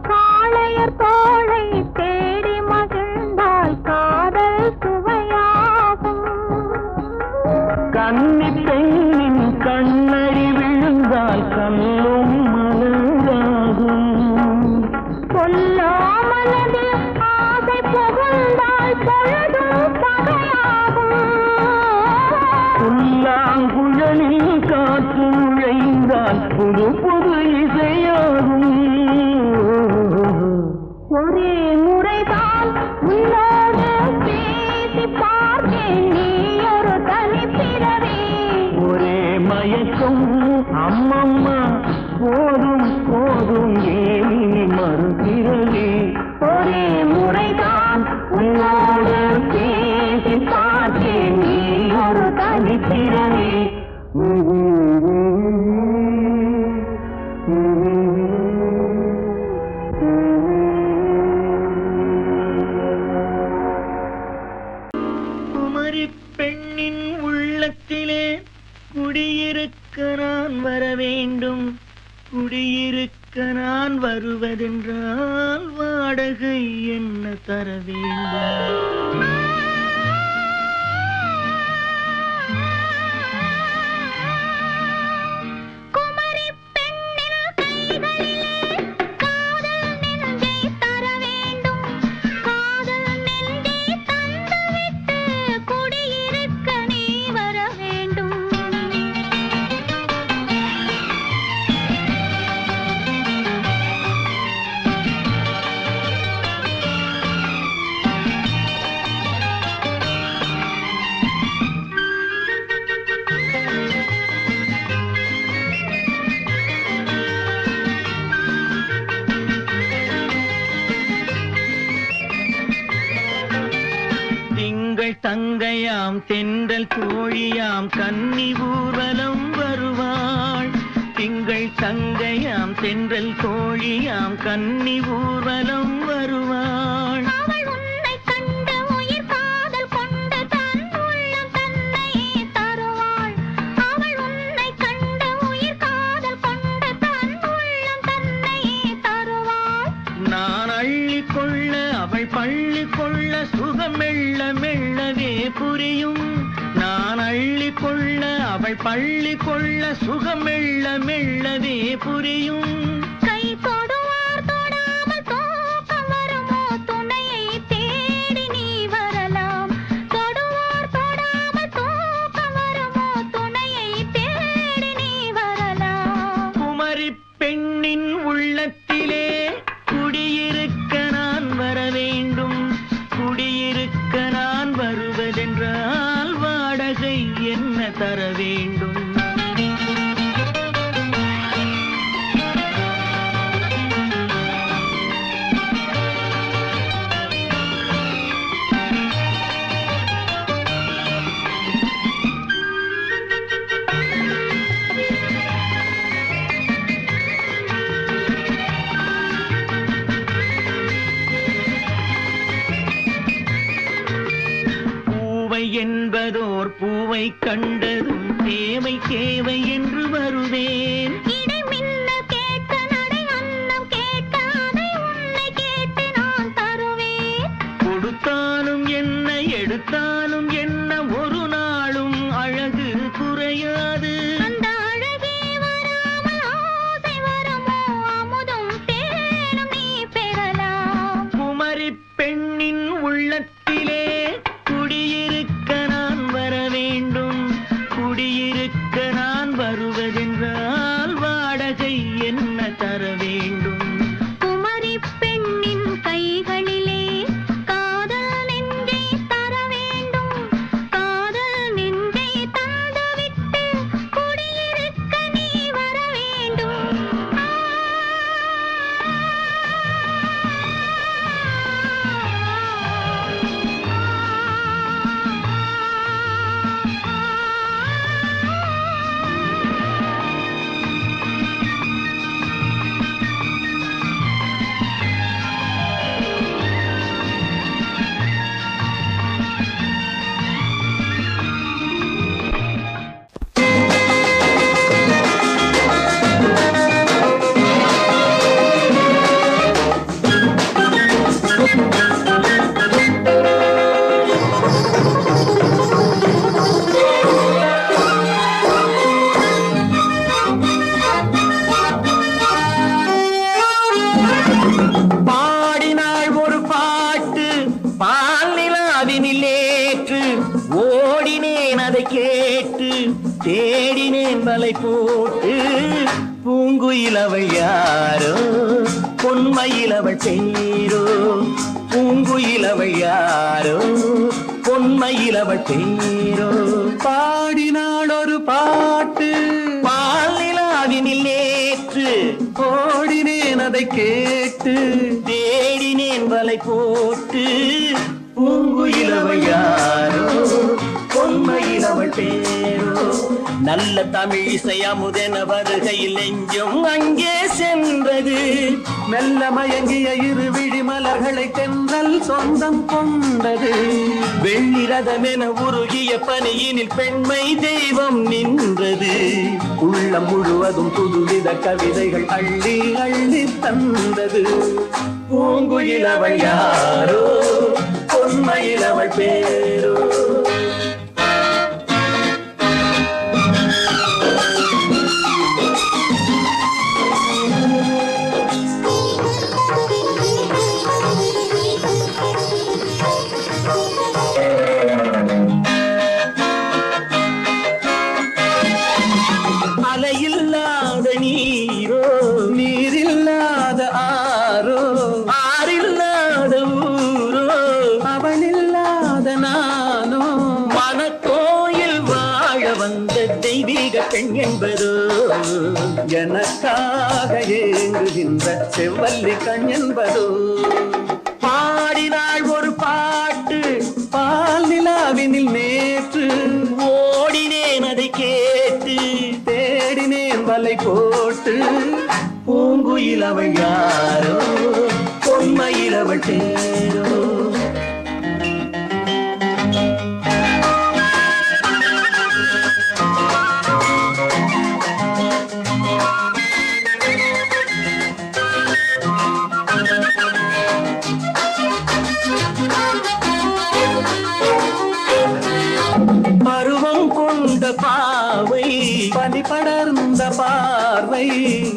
காளையர் தோளை தேடி மகிழ்ந்தால் காதல் சுவையாகும். கன்னி பெண்ணின் கண்ணடி விழுந்தால் கண்ணும் மலராகும். கொல்லாமலதில் ஆசை புகுந்தால் பொழுதும் பகையாகும். புல்லாங்குழலில் காற்று நுழைந்தால் புது புது இசையாகும். ஒரே முறைதான் உன்னோடு பேசி பார்த்தேன், நீ ஒரு தனிப்பிறவி. ஒரே மயக்கம் அம்மம்மா, போதும் போதும் ஏனி மறுபிறவி. ஒரே முறைதான் உன்னோடு பேசி பார்த்தேன், நீ ஒரு தனிப்பிறவி. குமரி பெண்ணின் உள்ளத்திலே குடியிருக்க நான் வர வேண்டும். குடியிருக்க நான் வருவதென்றால் வாடகை என்ன தர வேண்டும்? குமரி பெண்ணின் கைகளிலே காதல் நெஞ்சை தர வேண்டும். காதல் நெஞ்சை தந்துவிட்டு குடியிருக்க நீ வர வேண்டும். திங்கள் தங்கையாம் தென்றல் தோழியாம் கன்னி ஊர்வலம் வருவாள். திங்கள் தங்கையாம் தென்றல் தோழியாம் கன்னி ஊர்வலம் வருவாள். அவள் உன்னை கண்டு உயிர் காதல் கொண்டு தன் உள்ளம் தன்னையே தருவாள். அவள் உன்னை கண்டு உயிர் காதல் கொண்டு தன் உள்ளம் தன்னையே தருவாள். நான் அள்ளிக்கொள்ள அவள் பள்ளி கொள்ள சுகம் மெல்ல மெல்லவே புரியும். நான் அள்ளிக்கொள்ள அவள் பள்ளி கொள்ள சுகம் மெல்ல மெல்லவே புரியும். கை தொடுவார் தொடாமல் தூக்கம் வருமோ, துணையை தேடி நீ வரலாம். தொடுவார் தொடாமல் தூக்கம் வருமோ, துணையை தேடி நீ வரலாம். குமரி பெண்ணின் உள்ளத்திலே குடியிருக்க நான் வர வேண்டும். குடியிருக்க நான் வருவதென்றால் வாடகை என்ன தர வேண்டும்? என்பதோர் பூவை கண்டதும் தேவை தேவை என்று வருவேன். இடை மின்னல் கேட்க நடை அன்னம் கேட்க அதை உன்னை கேட்டு நான் தருவேன். கொடுத்தாலும் என்ன எடுத்தாலும் என்ன ஒரு நாளும் அழகு குறையாது. அந்த அழகே வராமல் ஆசை வருமோ, அமுதும் தேனும் நீ பெறலாம். குமரி பெண்ணின் உள்ளத்திலே குடியிருக்க நான் வர வேண்டும். குடியிருக்க நான் வருவதென்றால் ஓடினேன் அதை கேட்டு தேடினேன் வலை போட்டு பூங்குயிலவள் யாரோ பொன்மயிலவள் பேரோ பூங்குயிலவள் யாரோ பொன்மயிலவள் பேரோ பாடினாள் ஒரு பாட்டு பாலிலாவினில் நேற்று ஓடினேன் அதை கேட்டு தேடினேன் வலை போட்டு பூங்குயிலவள் யாரோ பொன்மயிலவள் பேரோ நல்ல தமிழ் இசை அமுதென வருகையில் நெஞ்சும் அங்கே சென்றது மெல்ல மயங்கிய இரு விழி மலர்களை தென்றல் சொந்தம் கொண்டது வெள்ளிரதமென உருகிய பனியினில் பெண்மை தெய்வம் நின்றது உள்ளம் முழுவதும் புதுவித கவிதைகள் அள்ளி அள்ளி தந்தது பூங்குயிலவள் யாரோ பொன்மயிலவள் பேரோ அலையில்லாத நீரோ நீரில்லாத ஆரோ ஆறில்லாத ஊரோ அவளில்லாத நானோ மனக்கோயில் வாழ வந்த தெய்வீக பெண் என்பதோ எனக்காக ஏங்குகின்ற செவ்வல்லி கண் என்பதோ பாடினாள் ஒரு பாட்டு பால் நிலாவினில் நேற்று ஓடினேன் அதை கேட்டு தேடினேன் வலை போட்டு பூங்குயிலவள் யாரோ பொன்மயிலவள் பேரோ பருவம் கொண்ட பாவை பனி படர்ந்த பார்வை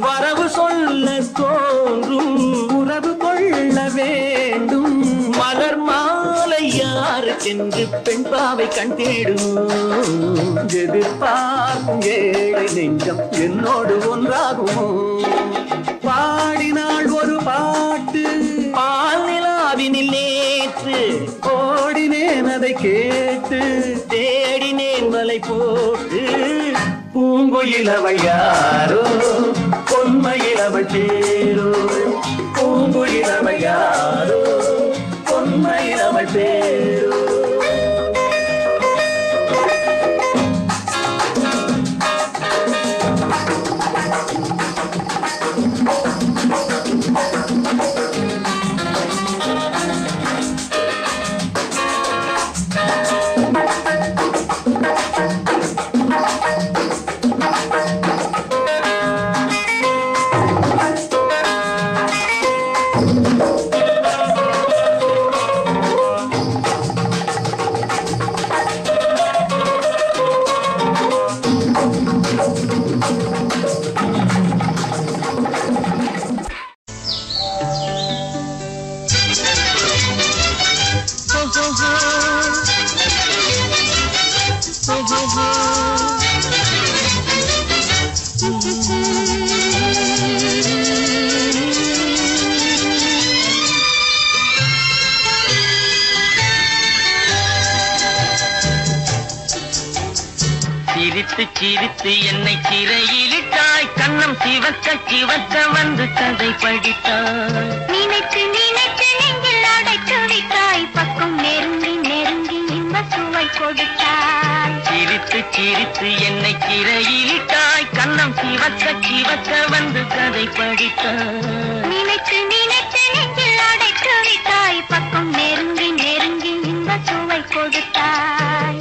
வரவு சொல்ல தோன்றும் உறவு கொள்ள வேண்டும் மலர் மாலை யாருக்கென்று பெண் பாவை கண் தேடும் எதிர்பார்க்கும் ஏழை நெஞ்சம் என்னோடு ஒன்றாகுமோ பாடினாள் ஒரு பாட்டு பால் நிலாவினில் நேற்று ஓடினேன் அதை கேட்டு தேடினேன் வலை போட்டு பூங்குயிலவள் யாரோ பொன்மயிலவள் பேரோ பூங்குயிலவள் யாரோ பொன்மயிலவள் பேரோ சிரித்து சிரித்து என்னை சிறையிலிட்டாய் கண்ணம் சிவக்க சிவக்க வந்து கதை படித்தாய் நினைத்து நினைத்து நெஞ்சில் அடைத்து வைத்தாய் பக்கம் நெருங்கி நெருங்கி இன்ப சுவை கொடுத்தாய் சிரித்து சிரித்து என்னை சிறையிலிட்டாய் கண்ணம் சிவக்க சிவக்க வந்து கதை படித்தாய் நினைத்து நினைத்து நெஞ்சில் அடைத்து வைத்தாய் பக்கம் நெருங்கி நெருங்கி இன்ப சுவை கொடுத்தாய்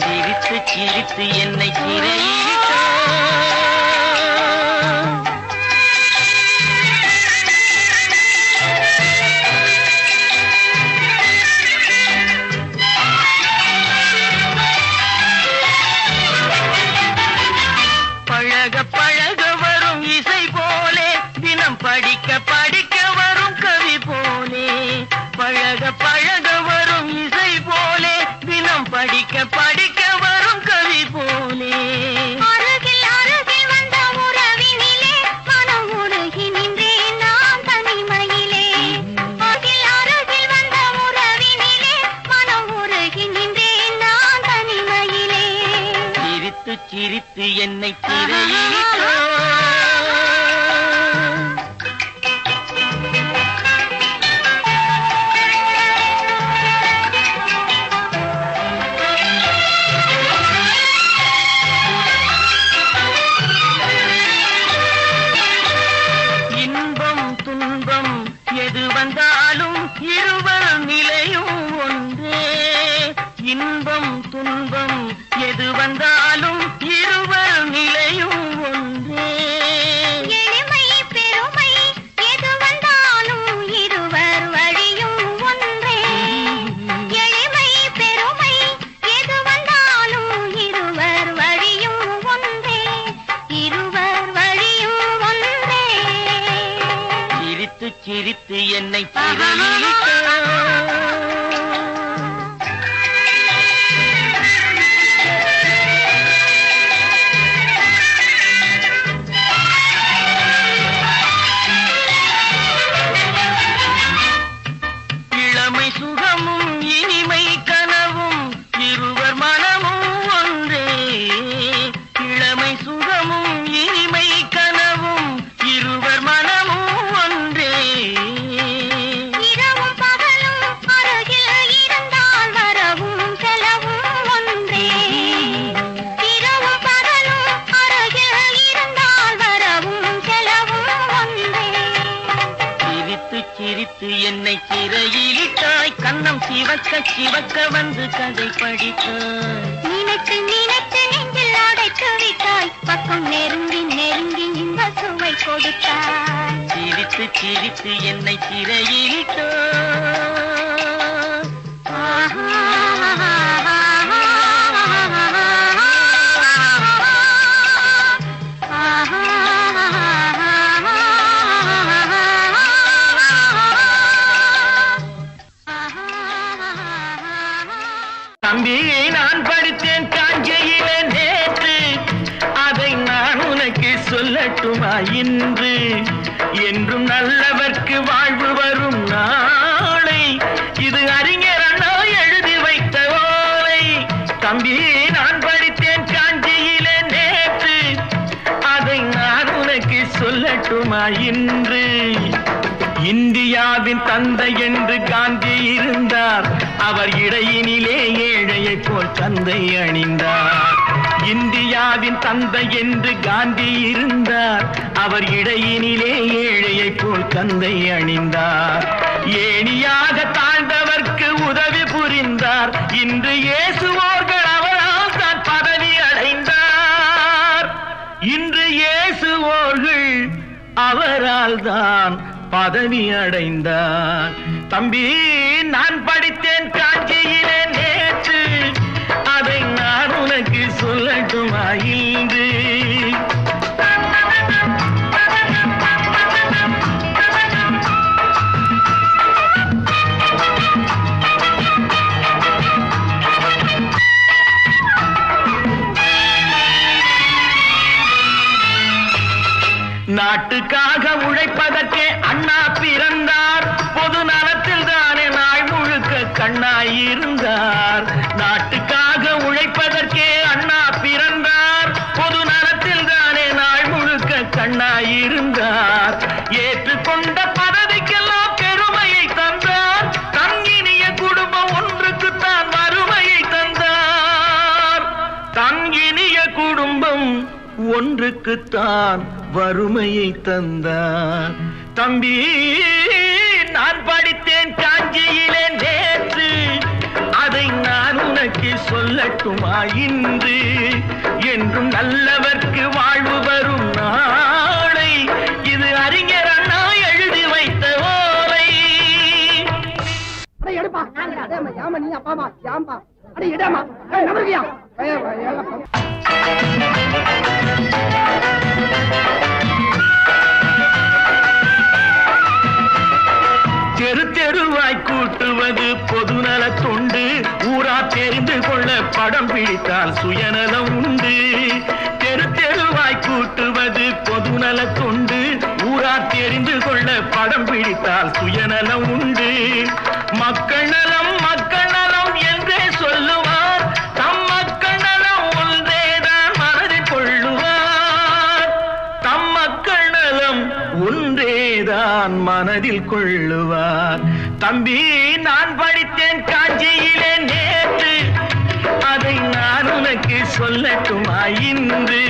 சிரித்து சிரித்து என்னை சிறையிலிட்டாய் பழக பழக வரும் இசை போலே தினம் படிக்க படிக்க வரும் கவி போலே பழக பழக வரும் இசை போலே தினம் படிக்க படிக்க படிக்க வரும் கவி போலே அருகில் அருகில் வந்த உறவினிலே மனம் உருகி நின்றேன் நான் தனிமையிலே. அருகில் அருகில் வந்த உறவினிலே மனம் உருகி நின்றேன் நான் தனிமையிலே. சிரித்து சிரித்து என்னை திரையிட்டோ இன்பம் துன்பம் எது வந்தாலும் இருவர் நிலையும் ஒன்றே. இன்பம் துன்பம் எது வந்தாலும் இருவர் நிலையும் ஒன்றே. எளிமை பெருமை எது வந்தாலும் இருவர் வழியும் ஒன்றே. எளிமை பெருமை எது வந்தாலும் இருவர் வழியும் ஒன்றே. இருவர் வழியும் ஒன்றே. சிரித்து சிரித்து என்னை திரையிட்டோ இளமை சுகமும் இனிமை கனவும் இருவர் மனமும் ஒன்றே. இளமை சுகமும் இனிமை கனவும் இருவர் மனமும் ஒன்றே. இரவும் பகலும் அருகில் இருந்தால் வரவும் செலவும் ஒன்றே. இரவும் பகலும் அருகில் இருந்தால் வரவும் செலவும் ஒன்றே. சிரித்து சிரித்து என்னை சிறையிலிட்டாய் கன்னம் சிவக்க சிவக்க வந்து கதை படித்தாய். நினைத்து நினைத்து நெஞ்சில் அடைத்து விட்டாய். பக்கம் நெருங்கி நெருங்கி இன்ப சுவை கொடுத்தாய். சிரித்து சிரித்து என்னை சிறையிலிட்டாய். தம்பி நான் படித்தேன் காஞ்சியிலே நேற்று, அதை நான் உனக்கு சொல்லட்டுமா இன்று? என்றும் நல்லவர்க்கு வாழ்வு வரும் நாளை, இது அறிஞர் அண்ணா எழுதி வைத்த ஓலை. தம்பி நான் படித்தேன் காஞ்சியிலே நேற்று, அதை நான் உனக்கு சொல்லட்டுமா இன்று? இந்தியாவின் தந்தை என்று காந்தி இருந்தார், அவர் இடையினிலே ஏழையை போல் தந்தை அணிந்தார். இந்தியாவின் தந்தை என்று காந்தி இருந்தார், அவர் இடையினிலே ஏழையை போல் தந்தை அணிந்தார். ஏணியாக தாழ்ந்தவர்க்கு உதவி புரிந்தார், இன்று இயேசுவோர்கள் அவரால் தான் பதவி அடைந்தார். இன்று இயேசுவோர்கள் அவரால் தான் பதவி அடைந்தார். தம்பி நான் படித்தேன் காஞ்சியிலே நேற்று, அதை நான் உனக்கு சொல்லட்டுமா இன்று? நாட்டுக்காக உழைப்பதற்கே அண்ணா பிறந்தார், பொது நலத்தில் தானே நாள் முழுக்க கண்ணாயிருந்தார். நாட்டுக்காக உழைப்பதற்கே அண்ணா பிறந்தார், பொது நலத்தில் தானே நாள் முழுக்க கண்ணாயிருந்தார். ஏற்றுக்கொண்ட பதவிக்கெல்லாம் பெருமையை தந்தார், தங்கினிய குடும்பம் ஒன்றுக்குத்தான் வறுமையை தந்தார். தங்கினிய குடும்பம் ஒன்றுக்குத்தான் வறுமையை தந்தார். தம்பி நான் படித்தேன் காஞ்சியிலே நேற்று, அதை நான் உனக்கு சொல்லட்டுமா இன்று? என்றும் நல்லவர்க்கு வாழ்வு வரும் நாளை, இது அறிஞர் அண்ணா எழுதி வைத்த ஓலை. தெரு தெருவாய் கூட்டுவது பொதுநல தொண்டு, ஊரா தெரிந்து கொள்ள படம் பிடித்தால் சுயநலம் உண்டு. தெரு தெருவாய் கூட்டுவது பொதுநல தொண்டு. ஊரார் தெரிந்து கொள்ள படம் பிடித்தால் சுயநலம் உண்டு. மக்கள் நலம் என்றே சொல்லுவார். தம் மக்கள் நலம் ஒன்றேதான் மனதில் கொள்ளுவார். தம் மக்கள் நலம் ஒன்றேதான் மனதில் கொள்ளுவார். தம்பி, நான் படித்தேன் காஞ்சியிலே நேற்று, அதை நான் உனக்கு சொல்லட்டுமா இன்று?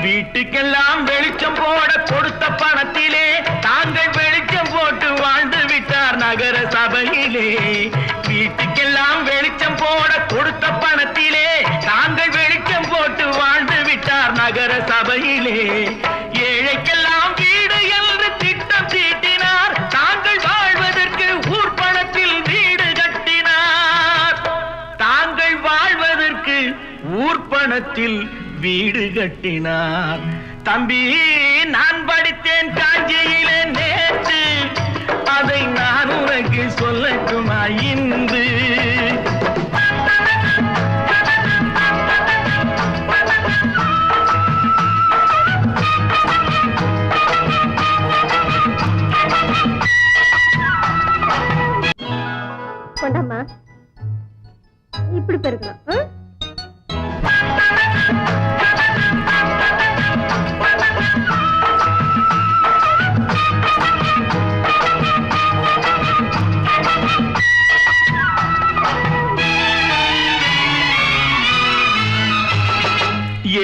வீட்டுக்கெல்லாம் வெளிச்சம் போட கொடுத்த பணத்திலே தாங்கள் வெளிச்சம் போட்டு வாழ்ந்து விட்டார் நகர சபையிலே. வீட்டுக்கெல்லாம் வெளிச்சம் போட கொடுத்த பணத்திலே தாங்கள் வெளிச்சம் போட்டு வாழ்ந்து விட்டார் நகர சபையிலே. ஏழைக்கெல்லாம் வீடு என்று திட்டம் தீட்டினார். தாங்கள் வாழ்வதற்கு ஊர் பணத்தில் வீடு கட்டினார். தாங்கள் வாழ்வதற்கு ஊர் பணத்தில் வீடு கட்டினார். தம்பி, நான் படித்தேன் காஞ்சியிலே நேற்று, அதை நான் உனக்கு சொல்லட்டுமா இன்று? கொண்டாம்மா, இப்படி பெருக்கலாம்.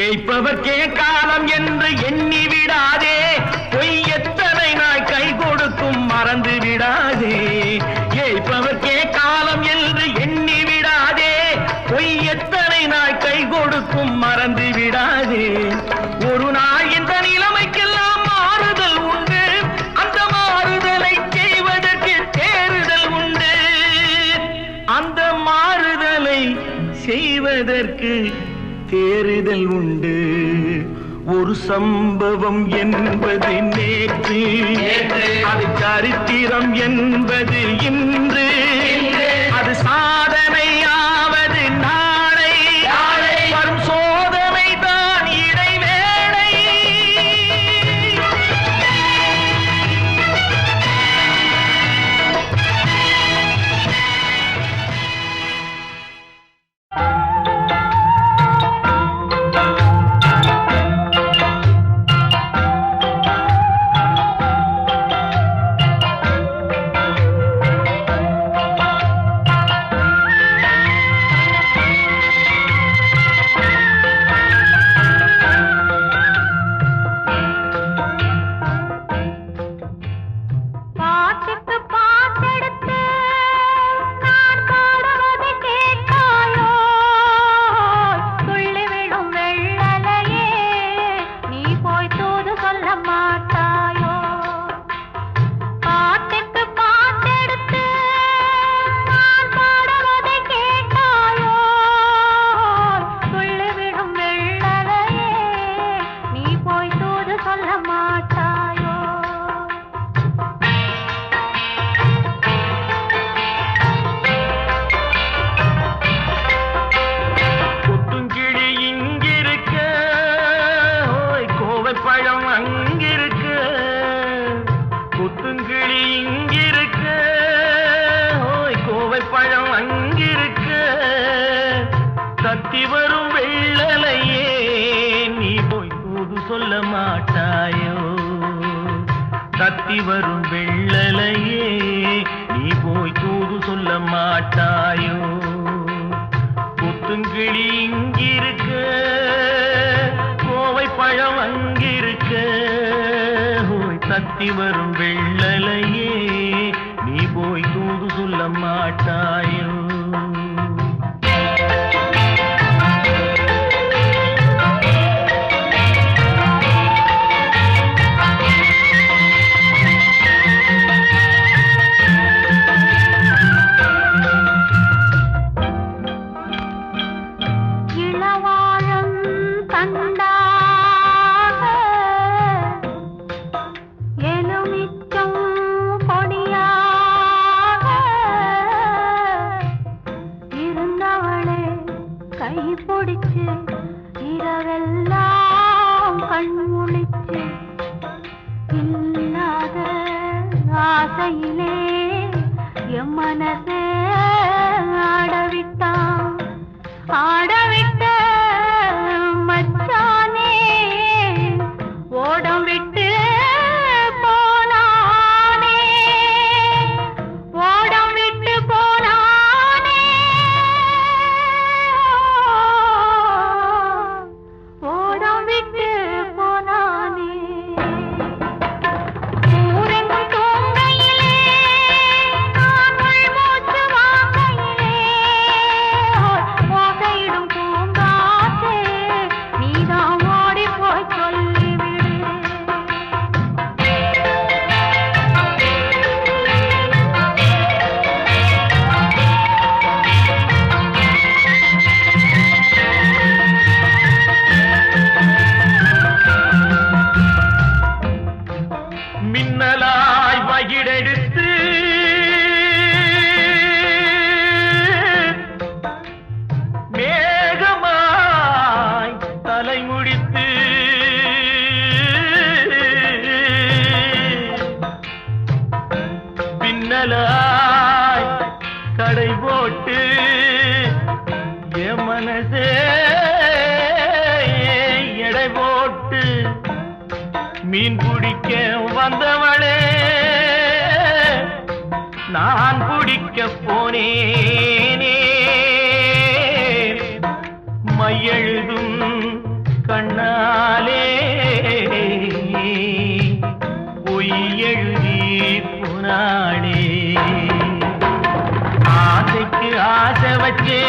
ஏய்ப்பவர்க்கே காலம் என்று எண்ணி விடாதே. பொய் எத்தனை நாய் கை கொடுக்கும் மறந்து விடாதே. ஏய்ப்பவர்க்கே காலம் என்று எண்ணி விடாதே. பொய் எத்தனை நாய் கை கொடுக்கும் மறந்து விடாதே. ஒரு நாள் இந்த நிலைமைக்கெல்லாம் மாறுதல் உண்டு. அந்த மாறுதலை செய்வதற்கு தேறுதல் உண்டு. அந்த மாறுதலை செய்வதற்கு தேறுதல் உண்டு. ஒரு சம்பவம் என்பது நேற்று, அது சரித்திரம் என்பது இன்று. அது சாதனையாவது நாளை, வரும் சோதனை தான் இடைவேளை. தத்தி வரும் வெள்ளலையே நீ போய் தூது சொல்ல மாட்டாயோ? தத்தி வரும் வெள்ளலையே நீ போய் தூது சொல்ல மாட்டாயோ? புத்துங்கிளி இங்கிருக்க, கோவை பழம் அங்கிருக்க, ஓய் தத்தி வரும் வெள்ளலையே நீ போய் தூது சொல்ல மாட்டாயோ? இளவாழம் தன் மீன் பிடிக்க வந்தவளே நான் பிடிக்க போனேனே மையெழுதும் கண்ணாலே பொய் எழுதி புனாளே ஆசைக்கு ஆசை வச்சே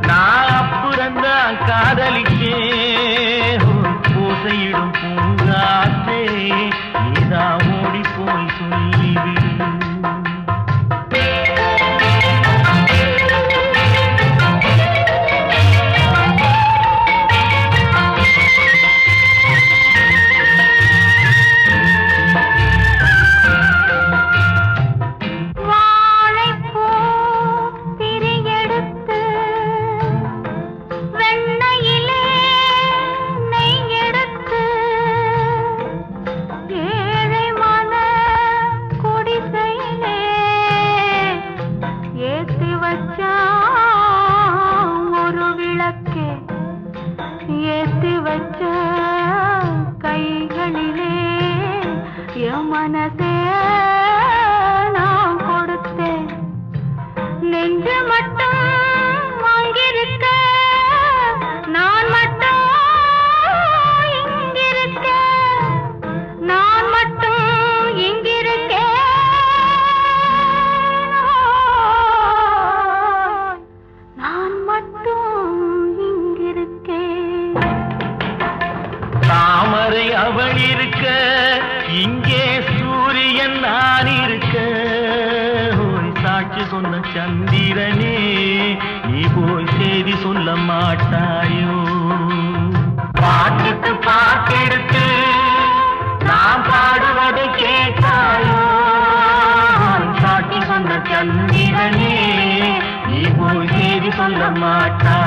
நான் அப்புறந்தான் காதலிக்கே பூசையிடும் பூங்காற்றே நீதான் ஓடி போய் சொல்லிவிடு ஏத்தி வச்ச கைகளிலே என் மனசே நான் கொடுத்தேன் நெஞ்சு மட்டும் வாங்கியிருக்க நான் மட்டும் இங்கிருக்க நான் மட்டும் இங்கிருக்கேன் நான் மட்டும் தாமரை அவள் இருக்க இங்கே சூரியன் நான் இருக்க சாட்சி சொன்ன சந்திரனே நீ போய் செய்தி சொல்ல மாட்டாயோ பாட்டுக்கு பாட்டெடுத்து நான் பாடுவதை கேட்டாயோ சாட்சி சொன்ன சந்திரனே நீ போய் செய்தி சொல்ல மாட்டாய்